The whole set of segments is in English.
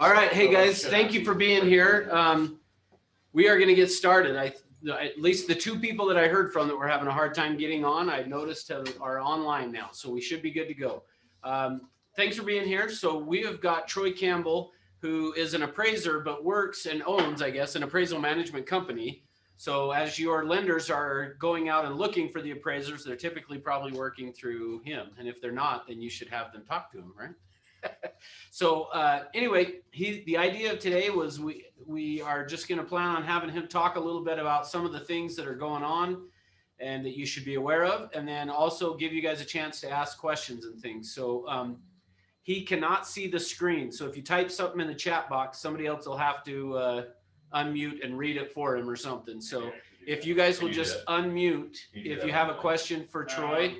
All right, hey guys, thank you for being here. We are going to get started. At least the two people that I heard from that were having a hard time getting on, I noticed are online now, so we should be good to go. Thanks for being here. So we have got Troy Campbell, who is an appraiser, but works and owns, I guess, an appraisal management company. So as your lenders are going out and looking for the appraisers, they're typically probably working through him. And if they're not, then you should have them talk to him, right? So anyway, the idea of today was we are just going to plan on having him talk a little bit about some of the things that are going on and that you should be aware of, and then also give you guys a chance to ask questions and things. So he cannot see the screen. So if you type something in the chat box, somebody else will have to unmute and read it for him or something. So if you guys will just unmute if you have a question for Troy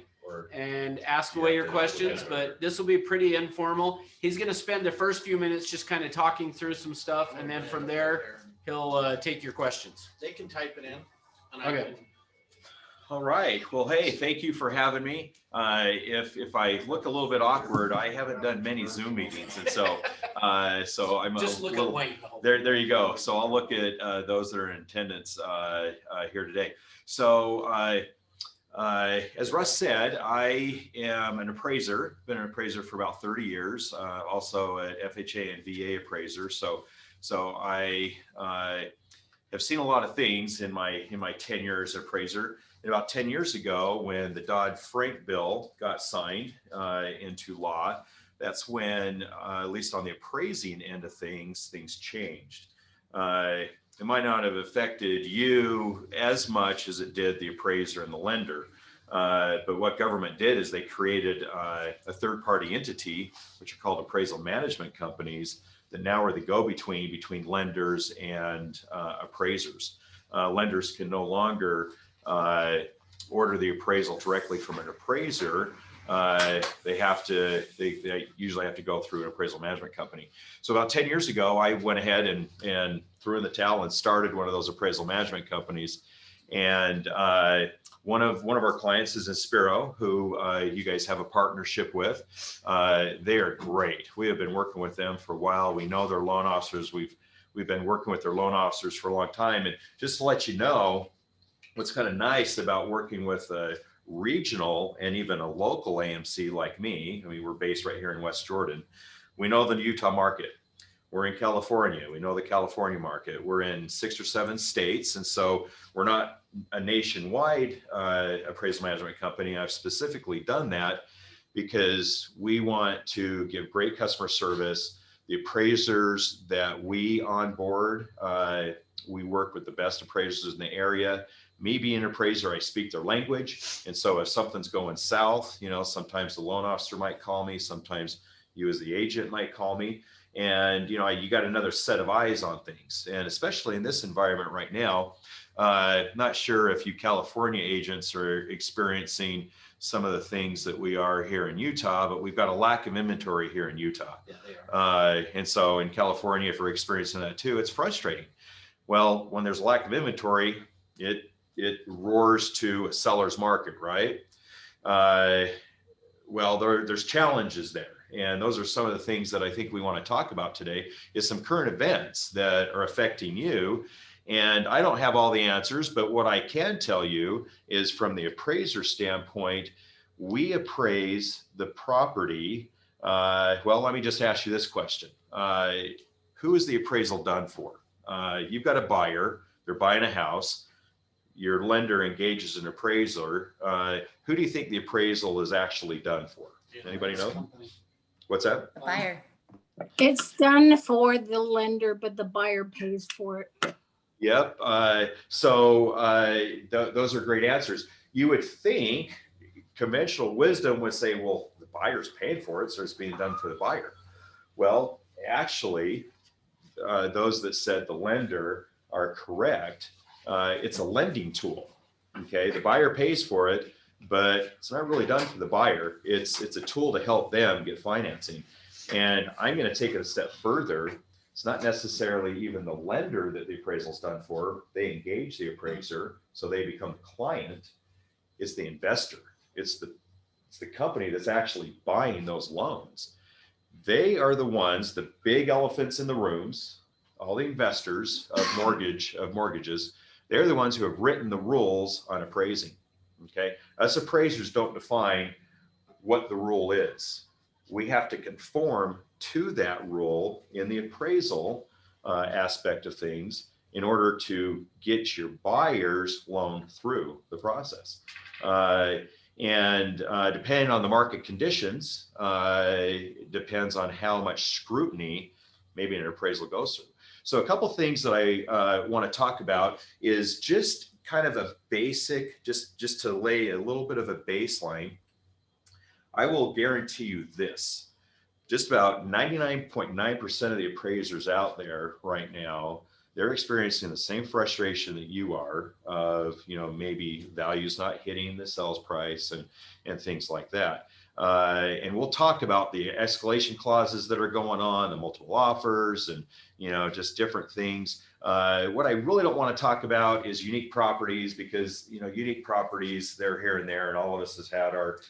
and ask away your questions, but this will be pretty informal. He's going to spend the first few minutes just kind of talking through some stuff, and then from there he'll take your questions. They can type it in. And Okay. All right. Well, hey, thank you for having me. If I look a little bit awkward, I haven't done many Zoom meetings, and so I'm Just look at Wayne. There you go. So I'll look at those that are in attendance here today. So as Russ said, I am an appraiser. Been an appraiser for about 30 years. Also an FHA and VA appraiser. So I have seen a lot of things in my tenure as an appraiser. And about 10 years ago, when the Dodd-Frank bill got signed into law, that's when, at least on the appraising end of things changed. It might not have affected you as much as it did the appraiser and the lender. But what government did is they created a third-party entity, which are called appraisal management companies, that now are the go-between between lenders and appraisers. Lenders can no longer order the appraisal directly from an appraiser. They usually have to go through an appraisal management company. So about 10 years ago, I went ahead and threw in the towel and started one of those appraisal management companies. And one of our clients is Inspiro, who you guys have a partnership with. They are great. We have been working with them for a while. We know their loan officers. We've been working with their loan officers for a long time. And just to let you know, what's kind of nice about working with a regional and even a local AMC like me, I mean, we're based right here in West Jordan. We know the Utah market. We're in California. We know the California market. We're in 6 or 7 states. And so we're not a nationwide appraisal management company. I've specifically done that because we want to give great customer service. The appraisers that we onboard, we work with the best appraisers in the area. Me being an appraiser, I speak their language. And so if something's going south, sometimes the loan officer might call me. Sometimes you as the agent might call me. And, you got another set of eyes on things. And especially in this environment right now, not sure if you California agents are experiencing some of the things that we are here in Utah, but we've got a lack of inventory here in Utah. Yeah, they are. And so in California, if we're experiencing that too, it's frustrating. Well, when there's a lack of inventory, it roars to a seller's market, right? Well, there's challenges there. And those are some of the things that I think we want to talk about today, is some current events that are affecting you. And I don't have all the answers, but what I can tell you is from the appraiser standpoint, we appraise the property. Well, let me just ask you this question. Who is the appraisal done for? You've got a buyer, they're buying a house. Your lender engages an appraiser. Who do you think the appraisal is actually done for? Anybody know? What's that? The buyer. It's done for the lender, but the buyer pays for it. Yep. Those are great answers. You would think conventional wisdom would say, well, the buyer's paying for it, so it's being done for the buyer. Well, actually, those that said the lender are correct. It's a lending tool. Okay, the buyer pays for it, but it's not really done for the buyer. It's a tool to help them get financing. And I'm going to take it a step further. It's not necessarily even the lender that the appraisal is done for. They engage the appraiser, so they become the client. It's the investor. It's the company that's actually buying those loans. they are the ones, the big elephants in the rooms, all the investors of mortgages. They're the ones who have written the rules on appraising. Okay, us appraisers don't define what the rule is. We have to conform to that rule in the appraisal aspect of things in order to get your buyer's loan through the process. And depending on the market conditions, it depends on how much scrutiny maybe an appraisal goes through. So a couple things that I want to talk about is just kind of a basic, just to lay a little bit of a baseline. I will guarantee you this, just about 99.9% of the appraisers out there right now, they're experiencing the same frustration that you are of, maybe values not hitting the sales price and things like that. And we'll talk about the escalation clauses that are going on, the multiple offers, and just different things. What I really don't want to talk about is unique properties, because unique properties, they're here and there, and all of us has had our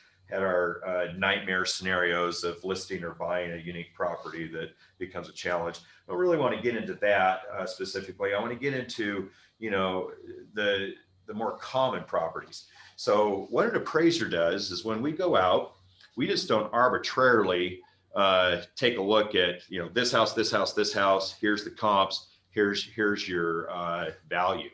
nightmare scenarios of listing or buying a unique property that becomes a challenge. I don't really want to get into that specifically. I want to get into the more common properties. So what an appraiser does is, when we go out, we just don't arbitrarily take a look at this house, this house, this house. Here's the comps. Here's your value.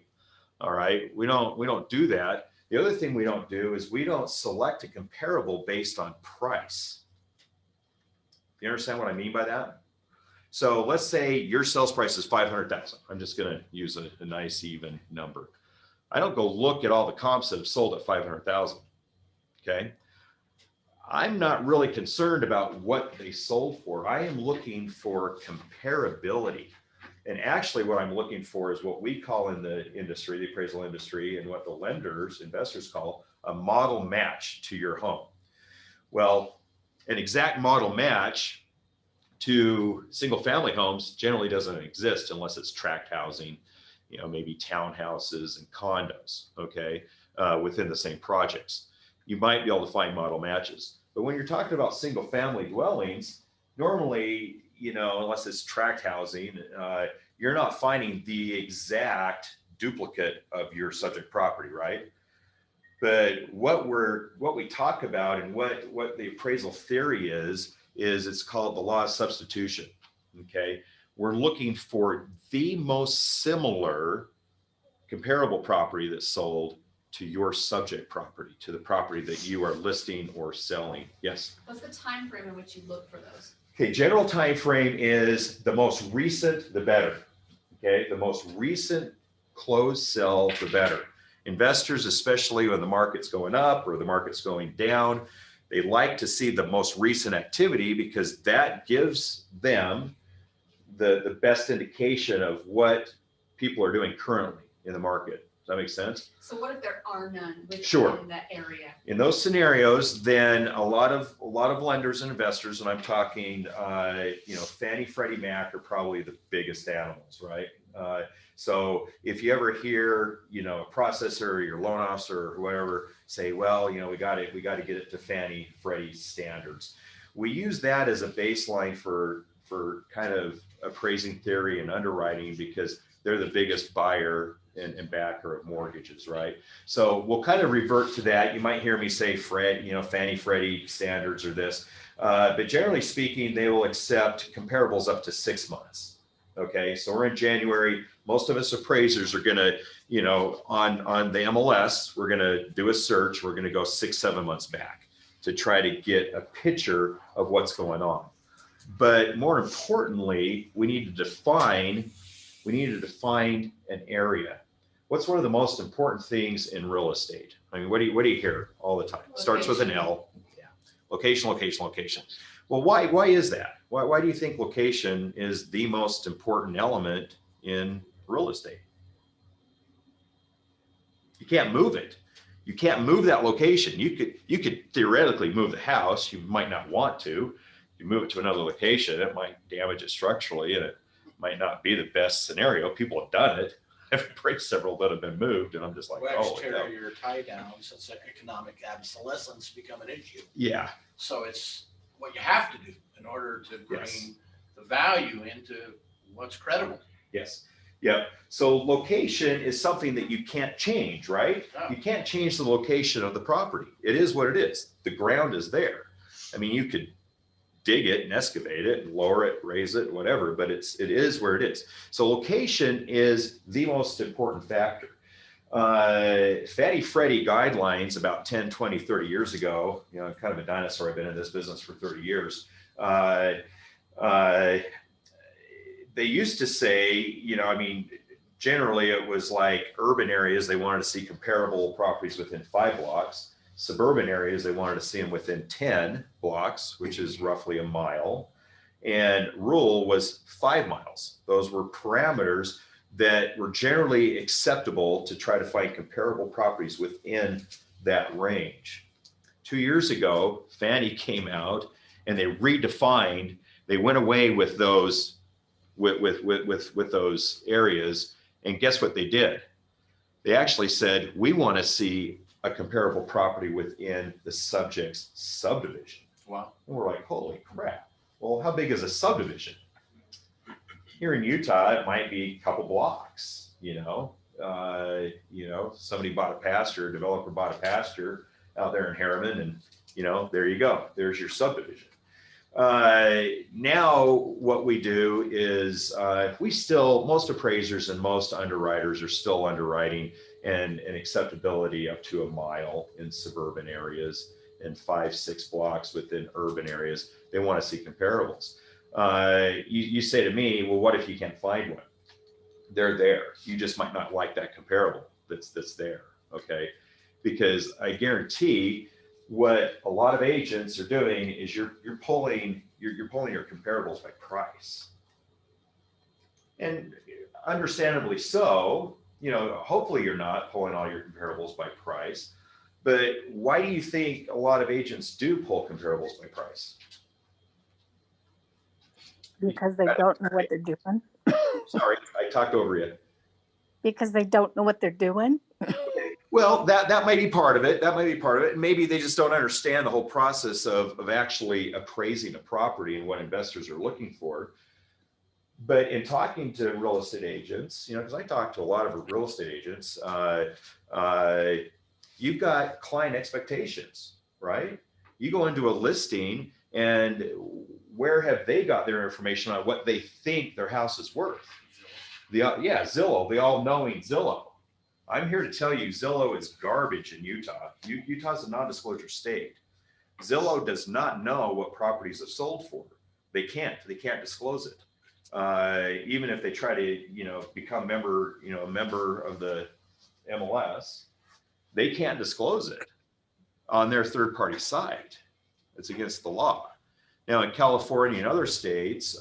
All right, we don't do that. The other thing we don't do is we don't select a comparable based on price. You understand what I mean by that? So let's say your sales price is 500,000. I'm just going to use a nice even number. I don't go look at all the comps that have sold at 500,000. Okay. I'm not really concerned about what they sold for. I am looking for comparability. And actually what I'm looking for is what we call in the industry, the appraisal industry, and what the lenders, investors call a model match to your home. Well, an exact model match to single family homes generally doesn't exist unless it's tract housing, maybe townhouses and condos, okay, within the same projects. You might be able to find model matches. But when you're talking about single family dwellings, normally, unless it's tract housing, you're not finding the exact duplicate of your subject property, right? But what we talk about and what the appraisal theory is it's called the Law of Substitution. Okay, we're looking for the most similar comparable property that's sold to your subject property, to the property that you are listing or selling. Yes. What's the time frame in which you look for those? Okay, general time frame is the most recent, the better. Okay, the most recent closed sell, the better. Investors, especially when the market's going up or the market's going down, they like to see the most recent activity, because that gives them the best indication of what people are doing currently in the market. Does that make sense? So what if there are none within Sure. that area? In those scenarios, then a lot of lenders and investors, and I'm talking, Fannie, Freddie Mac are probably the biggest animals, right? So if you ever hear, a processor or your loan officer or whoever say, well, we got to get it to Fannie, Freddie standards. We use that as a baseline for kind of appraising theory and underwriting, because they're the biggest buyer and backer of mortgages, right? So we'll kind of revert to that. You might hear me say Fannie, Freddie standards or this, but generally speaking, they will accept comparables up to 6 months. Okay, so we're in January. Most of us appraisers are gonna, on the MLS, we're gonna do a search. We're gonna go 6-7 months back to try to get a picture of what's going on. But more importantly, we need to define an area. What's one of the most important things in real estate? I mean, what do you hear all the time? Starts with an L. Yeah. Location, location, location. Well, why is that? Why do you think location is the most important element in real estate? You can't move it. You can't move that location. You could theoretically move the house. You might not want to. You move it to another location, it might damage it structurally, and it might not be the best scenario. People have done it. I've appraised several that have been moved, and I'm just like, oh, Exterior tie downs, it's an economic obsolescence become an issue. yeah. So it's what you have to do in order to bring Yes. the value into what's credible. Yes. Yeah. So location is something that you can't change, right? No. You can't change the location of the property. It is what it is. The ground is there. I mean, you could dig it and excavate it and lower it, raise it, whatever, but it is where it is. So location is the most important factor. Fatty Freddy guidelines about 10, 20, 30 years ago, you know, I'm kind of a dinosaur. I've been in this business for 30 years. They used to say, you know, I mean, generally it was like urban areas, they wanted to see comparable properties within 5 blocks. Suburban areas, they wanted to see them within 10 blocks, which is roughly a mile. And rural was 5 miles. Those were parameters that were generally acceptable to try to find comparable properties within that range. 2 years ago, Fannie came out and they redefined, they went away with those with those areas. And guess what they did? They actually said, we want to see a comparable property within the subject's subdivision. Wow. And we're like, holy crap. Well, how big is a subdivision? Here in Utah, it might be a couple blocks, you know, somebody bought a pasture, a developer bought a pasture out there in Harriman, and, you know, there you go. There's your subdivision. Now what we do is most appraisers and most underwriters are still underwriting and acceptability up to a mile in suburban areas and 5-6 blocks within urban areas. They want to see comparables. You say to me, well, what if you can't find one? They're there. You just might not like that comparable that's there. Okay. Because I guarantee what a lot of agents are doing is you're pulling your comparables by price. And understandably so, you know, hopefully you're not pulling all your comparables by price, but why do you think a lot of agents do pull comparables by price? Because they don't know what they're doing. Sorry, I talked over you. Because they don't know what they're doing. Well, that might be part of it. That might be part of it. Maybe they just don't understand the whole process of actually appraising a property and what investors are looking for. But in talking to real estate agents, you know, because I talk to a lot of real estate agents, you've got client expectations, right? You go into a listing and where have they got their information on what they think their house is worth? Zillow, the all-knowing Zillow. I'm here to tell you Zillow is garbage in Utah. Utah's a non-disclosure state. Zillow does not know what properties have sold for. They can't disclose it. Even if they try to, you know, become a member of the MLS, they can't disclose it on their third-party site. It's against the law. Now in California and other states,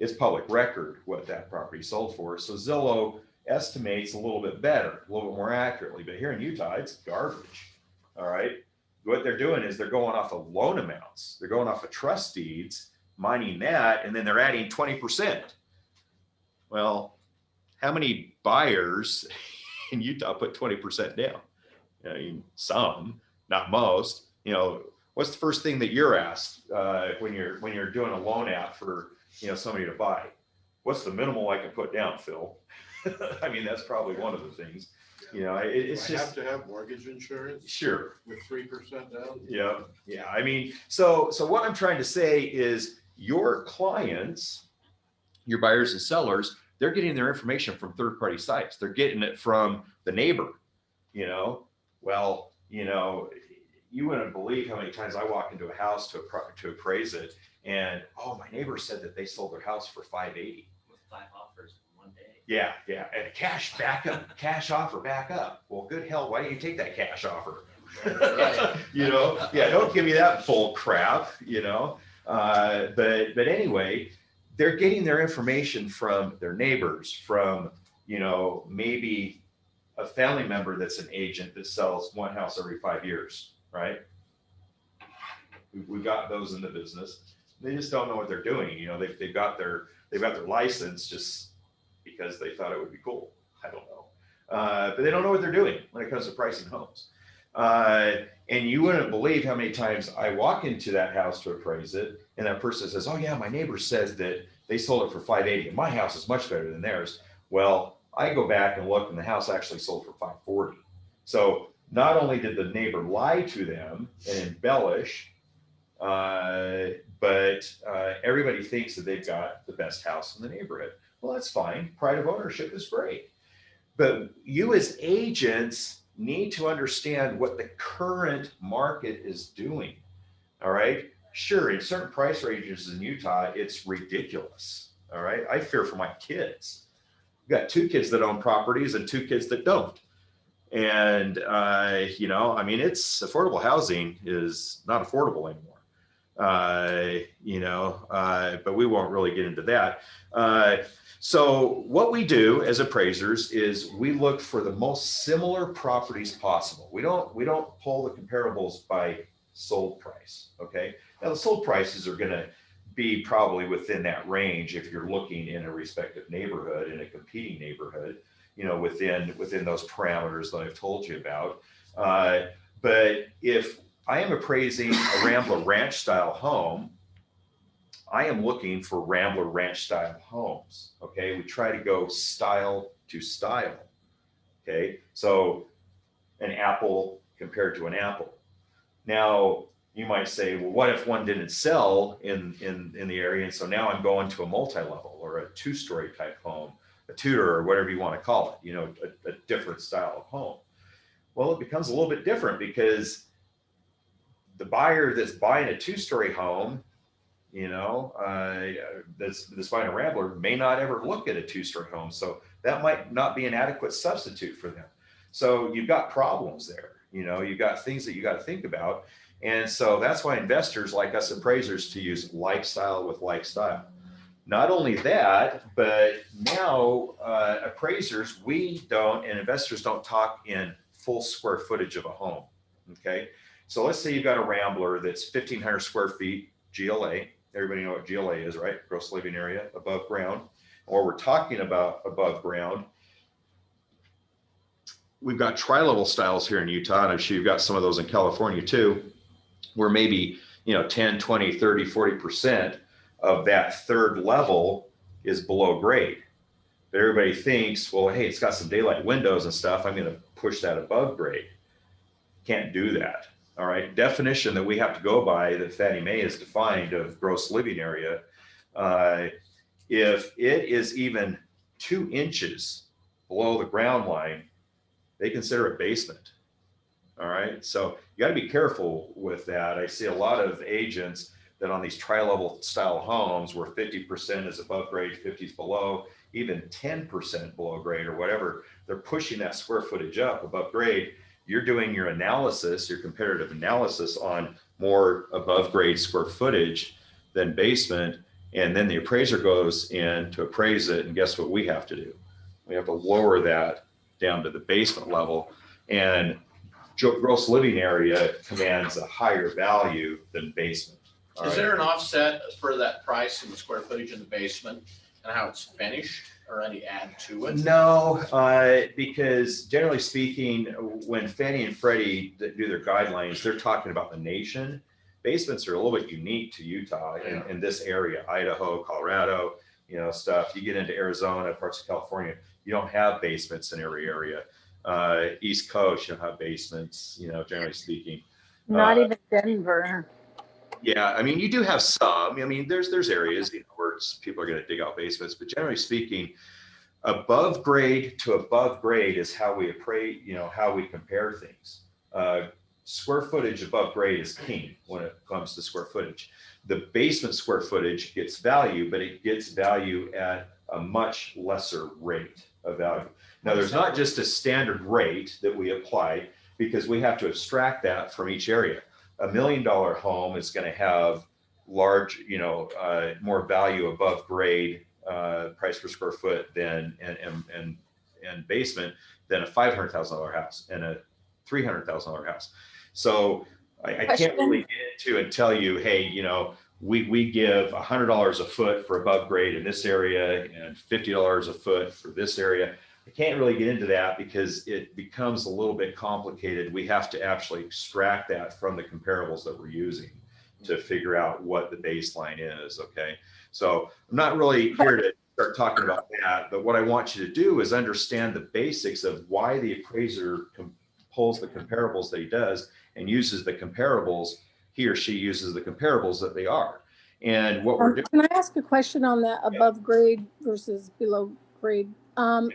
it's public record what that property sold for. So Zillow estimates a little bit better, a little bit more accurately, but here in Utah, it's garbage. All right. What they're doing is they're going off of loan amounts. They're going off of trust deeds, mining that, and then they're adding 20%. Well, how many buyers in Utah put 20% down? I mean, some, not most. You know, what's the first thing that you're asked when you're doing a loan app for, you know, somebody to buy? What's the minimal I can put down, Phil? I mean, that's probably one of the things. You know, it's Do I just have to have mortgage insurance sure. with 3% down. Yeah. I mean, so what I'm trying to say is your clients, your buyers and sellers, they're getting their information from third-party sites. They're getting it from the neighbor. You know, well, you know, you wouldn't believe how many times I walk into a house to appraise it, and oh, my neighbor said that they sold their house for $580 with 5 offers in one day. Yeah, and cash offer back up. Well, good hell, why don't you take that cash offer? You know, yeah, don't give me that bull crap, you know. But anyway, they're getting their information from their neighbors, from, you know, maybe a family member that's an agent that sells one house every 5 years, right? We've got those in the business. They just don't know what they're doing. You know, they've got their license just because they thought it would be cool. I don't know. But they don't know what they're doing when it comes to pricing homes. And you wouldn't believe how many times I walk into that house to appraise it, and that person says, "Oh yeah, my neighbor says that they sold it for 580, and my house is much better than theirs." Well, I go back and look, and the house actually sold for 540. So not only did the neighbor lie to them and embellish, but everybody thinks that they've got the best house in the neighborhood. Well, that's fine. Pride of ownership is great. But you as agents need to understand what the current market is doing. All right. Sure, in certain price ranges in Utah, it's ridiculous. All right. I fear for my kids. I've got 2 kids that own properties and 2 kids that don't. And, you know, I mean, it's affordable housing is not affordable anymore. You know, but we won't really get into that. So what we do as appraisers is we look for the most similar properties possible. We don't pull the comparables by sold price. Okay. Now the sold prices are going to be probably within that range if you're looking in a respective neighborhood, in a competing neighborhood, you know, within those parameters that I've told you about. But if I am appraising a Rambler Ranch style home, I am looking for Rambler Ranch style homes. Okay. We try to go style to style. Okay. So an apple compared to an apple. Now you might say, well, what if one didn't sell in the area? And so now I'm going to a multi-level or a 2-story type home, a Tudor or whatever you want to call it, you know, a different style of home. Well, it becomes a little bit different because the buyer that's buying a 2-story home, you know, that's buying a Rambler may not ever look at a 2-story home. So that might not be an adequate substitute for them. So you've got problems there, you know, you've got things that you got to think about. And so that's why investors like us appraisers to use like style with like style. Not only that, but now appraisers, we don't, and investors don't talk in full square footage of a home. Okay. So let's say you've got a Rambler that's 1,500 square feet GLA. Everybody know what GLA is, right? Gross living area above ground. Or we're talking about above ground. We've got tri-level styles here in Utah, and I'm sure you've got some of those in California too, where maybe, you know, 10, 20, 30, 40% of that third level is below grade. But everybody thinks, well, hey, it's got some daylight windows and stuff, I'm going to push that above grade. Can't do that. All right. Definition that we have to go by that Fannie Mae has defined of gross living area. If it is even 2 inches below the ground line, they consider it basement. All right. So you got to be careful with that. I see a lot of agents that on these tri-level style homes where 50% is above grade, 50 is below, even 10% below grade or whatever, they're pushing that square footage up above grade. You're doing your analysis, your comparative analysis on more above grade square footage than basement. And then the appraiser goes in to appraise it. And guess what we have to do? We have to lower that down to the basement level. And gross living area commands a higher value than basement. Is there an offset for that price in the square footage in the basement and how it's finished or any add to it? No, because generally speaking, when Fannie and Freddie do their guidelines, they're talking about the nation. Basements are a little bit unique to Utah in this area, Idaho, Colorado, you know, stuff. You get into Arizona, parts of California, you don't have basements in every area. East Coast, you don't have basements, you know, generally speaking. Not even Denver. Yeah, I mean, you do have some. I mean, there's areas, you know, where people are going to dig out basements, but generally speaking, above grade to above grade is how we appraise, you know, how we compare things. Square footage above grade is king when it comes to square footage. The basement square footage gets value, but it gets value at a much lesser rate of value. Now, there's not just a standard rate that we apply because we have to abstract that from each area. $1 million home is going to have large, you know, more value above grade price per square foot than and basement than a $500,000 house and a $300,000 house. So I can't really get into and tell you, hey, you know, we give $100 a foot for above grade in this area and $50 a foot for this area. I can't really get into that because it becomes a little bit complicated. We have to actually extract that from the comparables that we're using to figure out what the baseline is. Okay. So I'm not really here to start talking about that, but what I want you to do is understand the basics of why the appraiser pulls the comparables that he does and uses the comparables, he or she uses the comparables that they are. And what we're doing. Can I ask a question on that above grade versus below grade?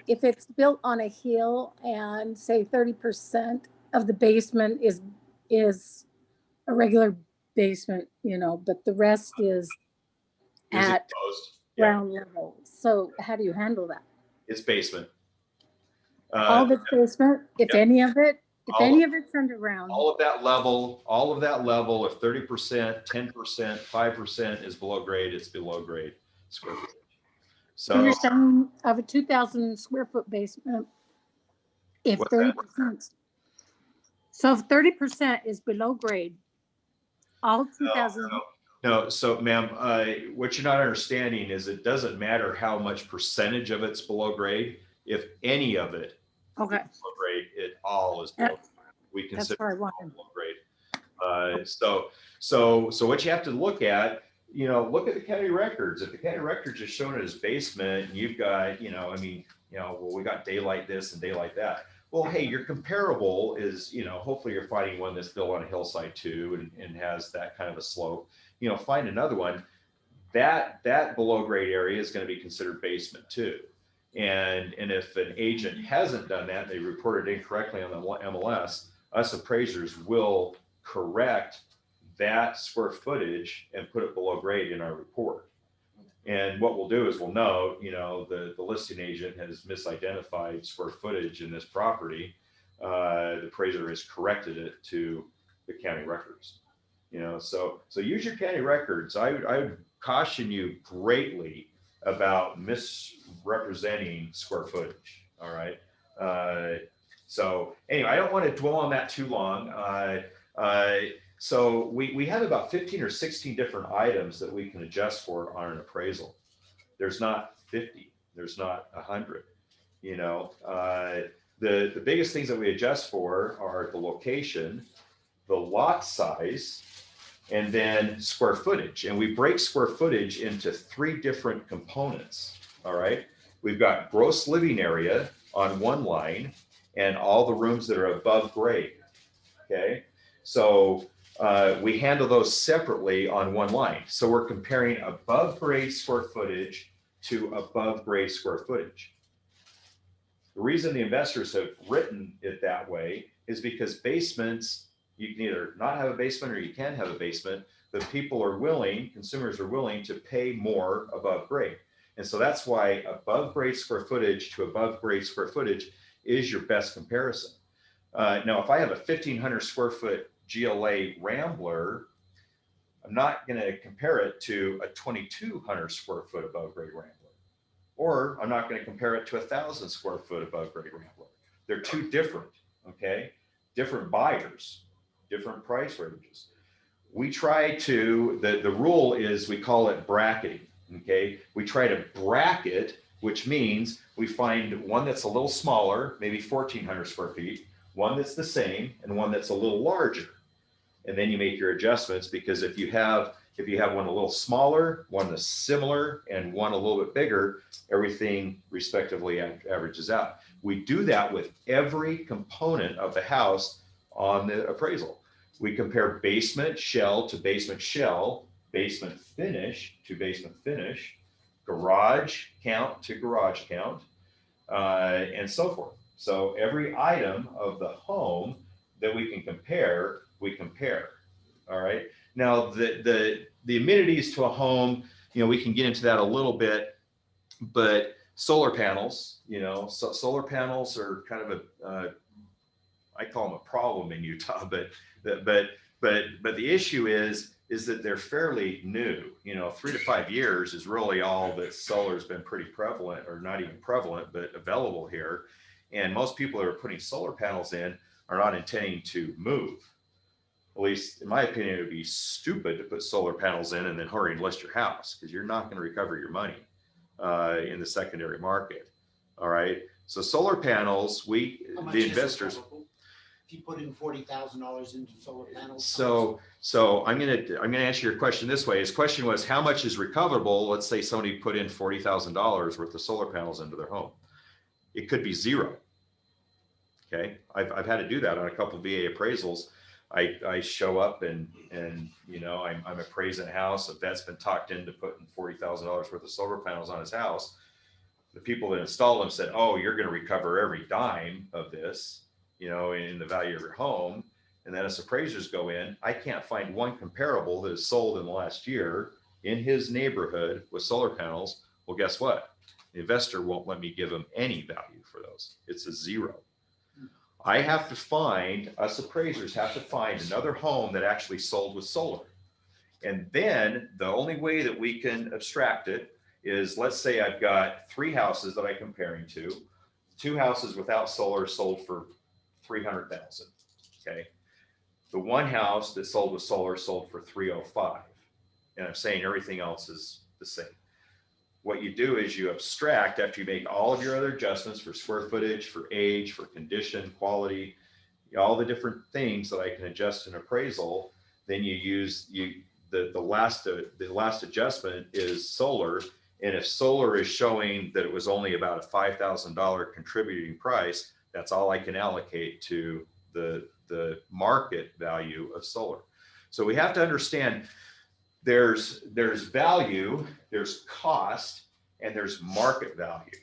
If it's built on a hill and say 30% of the basement is a regular basement, you know, but the rest is at Exposed. ground level. So how do you handle that? It's basement. All of it's basement, if yeah. any of it, if All any of- of it's underground. all of that level, if 30%, 10%, 5% is below grade, it's below grade square footage. So you're So saying of a 2,000 square foot basement, if What's that? 30%, so if 30% is below grade, all 2,000, no, so ma'am, what you're not understanding is it doesn't matter how much percentage of it's below grade. If any of it okay, is below grade, it all is below. We that's consider what I it all wanted. below grade. So what you have to look at, look at the county records. If the county records is showing it as basement, and you've got, well, we got daylight this and daylight that. Well, hey, your comparable is, hopefully you're finding one that's built on a hillside too and has that kind of a slope. Find another one. That below grade area is going to be considered basement too. And if an agent hasn't done that, they reported incorrectly on the MLS, us appraisers will correct that square footage and put it below grade in our report. And what we'll do is we'll note, the listing agent has misidentified square footage in this property. The appraiser has corrected it to the county records. So use your county records. I would caution you greatly about misrepresenting square footage. All right. So anyway, I don't want to dwell on that too long. So we have about 15 or 16 different items that we can adjust for on an appraisal. There's not 50, there's not 100. The biggest things that we adjust for are the location, the lot size, and then square footage. And we break square footage into 3 different components. All right. We've got gross living area on one line and all the rooms that are above grade. Okay. So we handle those separately on one line. So we're comparing above grade square footage to above grade square footage. The reason the investors have written it that way is because basements, you can either not have a basement or you can have a basement, but consumers are willing to pay more above grade. And so that's why above grade square footage to above grade square footage is your best comparison. Now, if I have a 1,500 square foot GLA Rambler, I'm not going to compare it to a 2,200 square foot above grade Rambler. Or I'm not going to compare it to 1,000 square foot above grade Rambler. They're two different, okay? Different buyers, different price ranges. We try to, the rule is we call it bracketing, okay? We try to bracket, which means we find one that's a little smaller, maybe 1,400 square feet, one that's the same, and one that's a little larger. And then you make your adjustments, because if you have one a little smaller, one that's similar, and one a little bit bigger, everything respectively averages out. We do that with every component of the house on the appraisal. We compare basement shell to basement shell, basement finish to basement finish, garage count to garage count, and so forth. So every item of the home that we can compare, we compare. All right. Now the amenities to a home, we can get into that a little bit, but solar panels, so solar panels are kind of I call them a problem in Utah, but the issue is that they're fairly new. 3 to 5 years is really all that solar's been pretty prevalent, or not even prevalent, but available here. And most people that are putting solar panels in are not intending to move. At least in my opinion, it would be stupid to put solar panels in and then hurry and list your house, because you're not going to recover your money in the secondary market. All right. So solar panels, How much the is investors. recoverable? If you put in $40,000 into solar panels. So I'm gonna answer your question this way. His question was, how much is recoverable? Let's say somebody put in $40,000 worth of solar panels into their home. It could be zero. Okay, I've had to do that on a couple of VA appraisals. I show up and you know, I'm appraising a house. A vet's been talked into putting $40,000 worth of solar panels on his house. The people that installed them said, "Oh, you're going to recover every dime of this, you know, in the value of your home." And then as appraisers go in, I can't find one comparable that is sold in the last year in his neighborhood with solar panels. Well, guess what? The investor won't let me give him any value for those. It's a zero. I have to find, us appraisers have to find another home that actually sold with solar. And then the only way that we can abstract it is, let's say I've got 3 houses that I'm comparing to. 2 houses without solar sold for $300,000. Okay. The 1 house that sold with solar sold for $305,000. And I'm saying everything else is the same. What you do is you abstract after you make all of your other adjustments for square footage, for age, for condition, quality, all the different things that I can adjust in appraisal. Then you use the last adjustment is solar. And if solar is showing that it was only about a $5,000 contributing price, that's all I can allocate to the market value of solar. So we have to understand there's value, there's cost, and there's market value.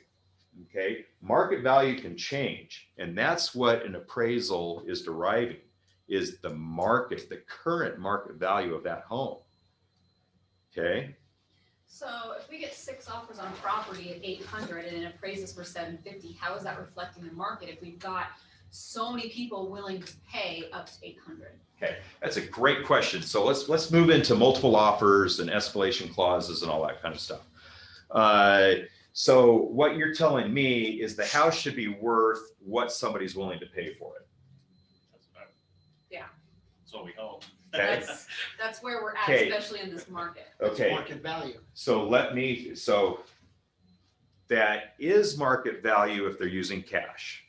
Okay, market value can change, and that's what an appraisal is deriving, is the market, the current market value of that home. Okay. So if we get 6 offers on property at 800 and it appraises for 750, how is that reflecting the market if we've got so many people willing to pay up to 800? Okay, that's a great question. So let's move into multiple offers and escalation clauses and all that kind of stuff. So what you're telling me is the house should be worth what somebody's willing to pay for it. So we hope. Okay. That's where we're at, Okay. especially in this market. Okay. Market value. So that is market value if they're using cash.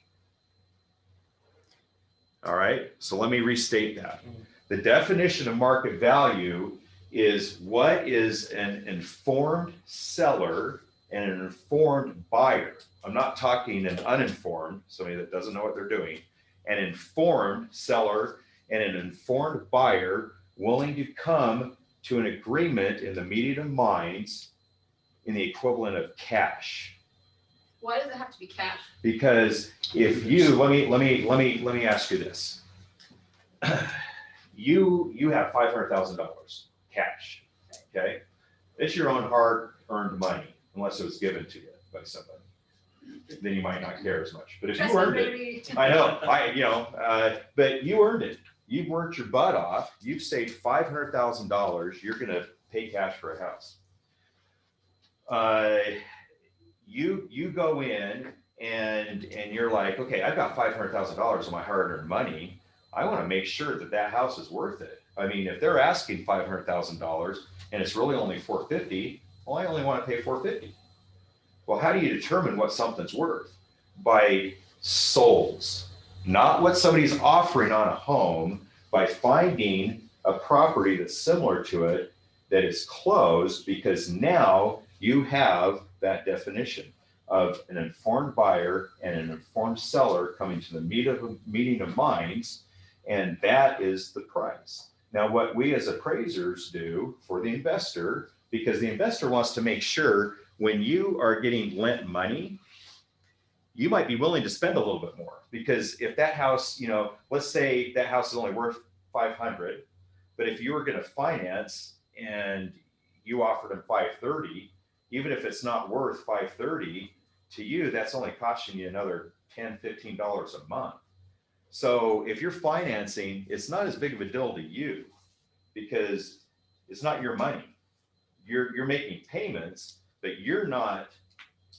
All right, so let me restate that. The definition of market value is what is an informed seller and an informed buyer. I'm not talking an uninformed, somebody that doesn't know what they're doing, an informed seller and an informed buyer willing to come to an agreement in the meeting of minds in the equivalent of cash. Why does it have to be cash? Because if you, let me ask you this. You have $500,000 cash, okay? It's your own hard-earned money, unless it was given to you by somebody. Then you might not care as much. But if you earned it, I know, but you earned it. You've worked your butt off. You've saved $500,000. You're going to pay cash for a house. You go in and you're like, okay, I've got $500,000 of my hard-earned money. I want to make sure that that house is worth it. I mean, if they're asking $500,000 and it's really only $450,000, well, I only want to pay $450,000. Well, how do you determine what something's worth? By solds, not what somebody's offering on a home, by finding a property that's similar to it that is closed, because now you have that definition of an informed buyer and an informed seller coming to the meeting of minds, and that is the price. Now, what we as appraisers do for the investor, because the investor wants to make sure when you are getting lent money, you might be willing to spend a little bit more, because if that house, you know, let's say that house is only worth $500,000, but if you were going to finance and you offered them $530,000, even if it's not worth $530,000 to you, that's only costing you another $10, $15 a month. So if you're financing, it's not as big of a deal to you because it's not your money. You're making payments, but you're not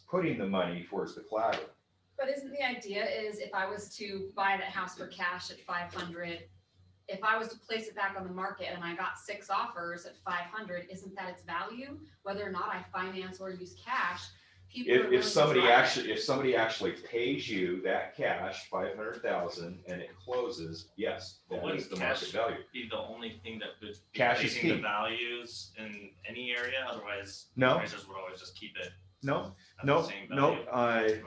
putting the money towards the collateral. But isn't the idea is if I was to buy that house for cash at 500, if I was to place it back on the market and I got 6 offers at 500, isn't that its value? Whether or not I finance or use cash, People are willing if to somebody drive it. actually pays you that cash, 500,000, and it closes, yes, But that wouldn't is the cash market value. be the only thing that would be Cash is raising the key. values in any area? Otherwise, No. appraisers would always just keep it No, at no, the same no, value.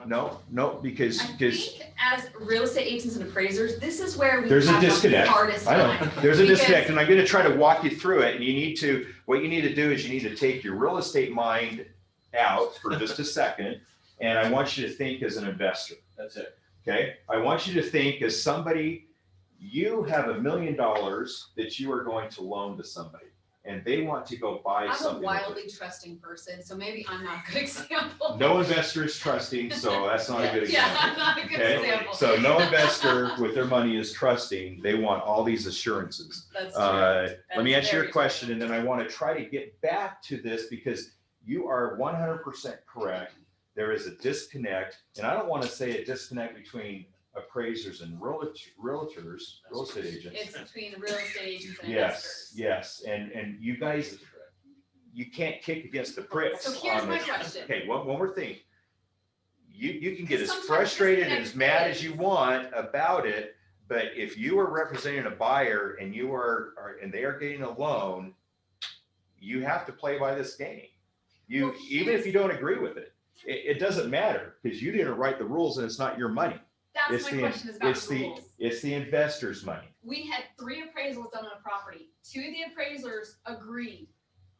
no, because I think as real estate agents and appraisers, this is where we there's a have the disconnect. hardest I time. know, there's a Because- disconnect, and I'm gonna try to walk you through it, and what you need to do is you need to take your real estate mind out for just a second, and I want you to think as an investor, That's it. okay? I want you to think as somebody, you have $1 million that you are going to loan to somebody, and they want to go buy I'm a something. with it. wildly trusting person, so maybe I'm not a good example. No investor is trusting, so that's not a good Yeah, example. I'm not a good Okay, example. so no investor with their money is trusting. They want all these assurances. That's true. Let me That's answer your very question, true. and then I want to try to get back to this because you are 100% correct. There is a disconnect, and I don't want to say a disconnect between appraisers and realtors, real estate agents. It's between the real estate agents and Yes, investors. yes, and you guys, you can't kick against the pricks. So here's on my this. question. Okay, one more thing. You can get as Sometimes frustrated and as disconnect mad as you want about it, but if you are representing a buyer and and they are getting a loan, you have to play by this game. Well, Even if you don't agree with it, it doesn't matter because you didn't write the rules and it's not your money. That's my question is about rules. It's the investor's money. We had 3 appraisals done on a property. 2 of the appraisers agreed.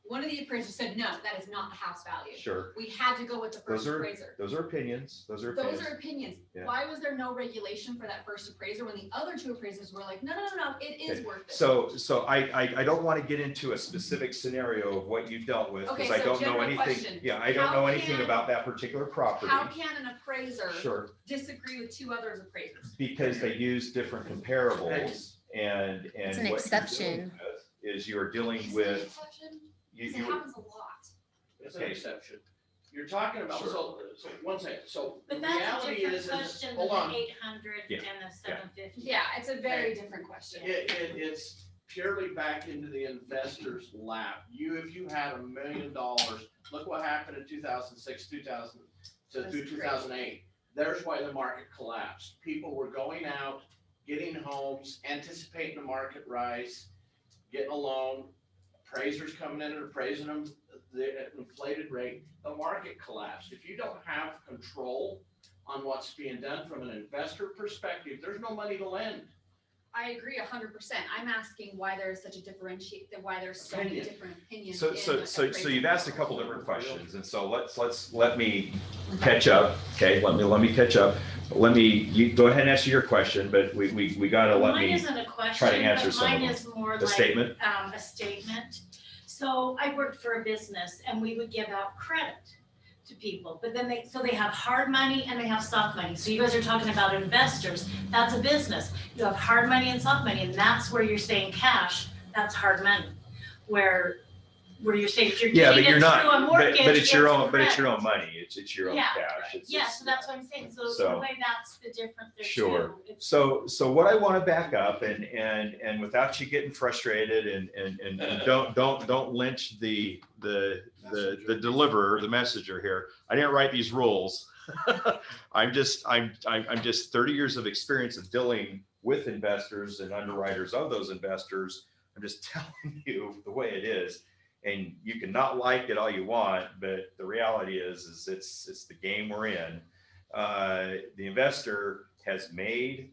One of the appraisers said, no, that is not the house value. Sure. We had to go with the first Those are appraiser. Those are opinions. Those are Those opinions. are opinions. Yeah. Why was there no regulation for that first appraiser when the other 2 appraisers were like, no, it is Okay. worth it. So I don't want to get into a specific scenario of what you dealt with Okay, because I so don't know general anything. question. Yeah, I don't How know anything can- about that particular property. How can an appraiser Sure, disagree with 2 others appraisers? because they use different comparables and It's an what you're exception. dealing with is you're dealing Is it an with, exception? you, 'Cause it you, happens a lot. It's an exception. You're talking about, Sure. so one second, so the But that's a reality different is, question than hold the on. 800 Yeah, and the 750. Yeah, it's a very different question. It's purely back into the investor's lap. If you had $1 million, look what happened in 2006, 2000 to through That's 2008. There's why the market collapsed. People were going out, getting homes, anticipating the market rise, getting a loan, appraisers coming in and appraising them, the inflated rate, the market collapsed. If you don't have control on what's being done from an investor perspective, there's no money to lend. I agree 100%. I'm asking why there's such a why there's so many Opinion. different opinions. so you've asked a couple different questions and so let me catch up. Okay, let me catch up. You go ahead and answer your question, but we gotta let Mine me isn't a question, try to answer but some of mine them. is more A like statement? a statement. So I worked for a business and we would give out credit to people, but then they have hard money and they have soft money. So you guys are talking about investors, that's a business. You have hard money and soft money, and that's where you're saying cash, that's hard money. Where you're saying if you're Yeah, but giving you're it not, through a mortgage, but it's your own credit. money. It's your own Yeah, cash. Yeah, so that's what I'm saying. So So- in a way, that's the difference there Sure. too. It's- So what I want to back up and without you getting frustrated and don't lynch the deliverer, the messenger here. I didn't write these rules. I'm just 30 years of experience of dealing with investors and underwriters of those investors. I'm just telling you the way it is. And you can not like it all you want, but the reality is it's the game we're in. The investor has made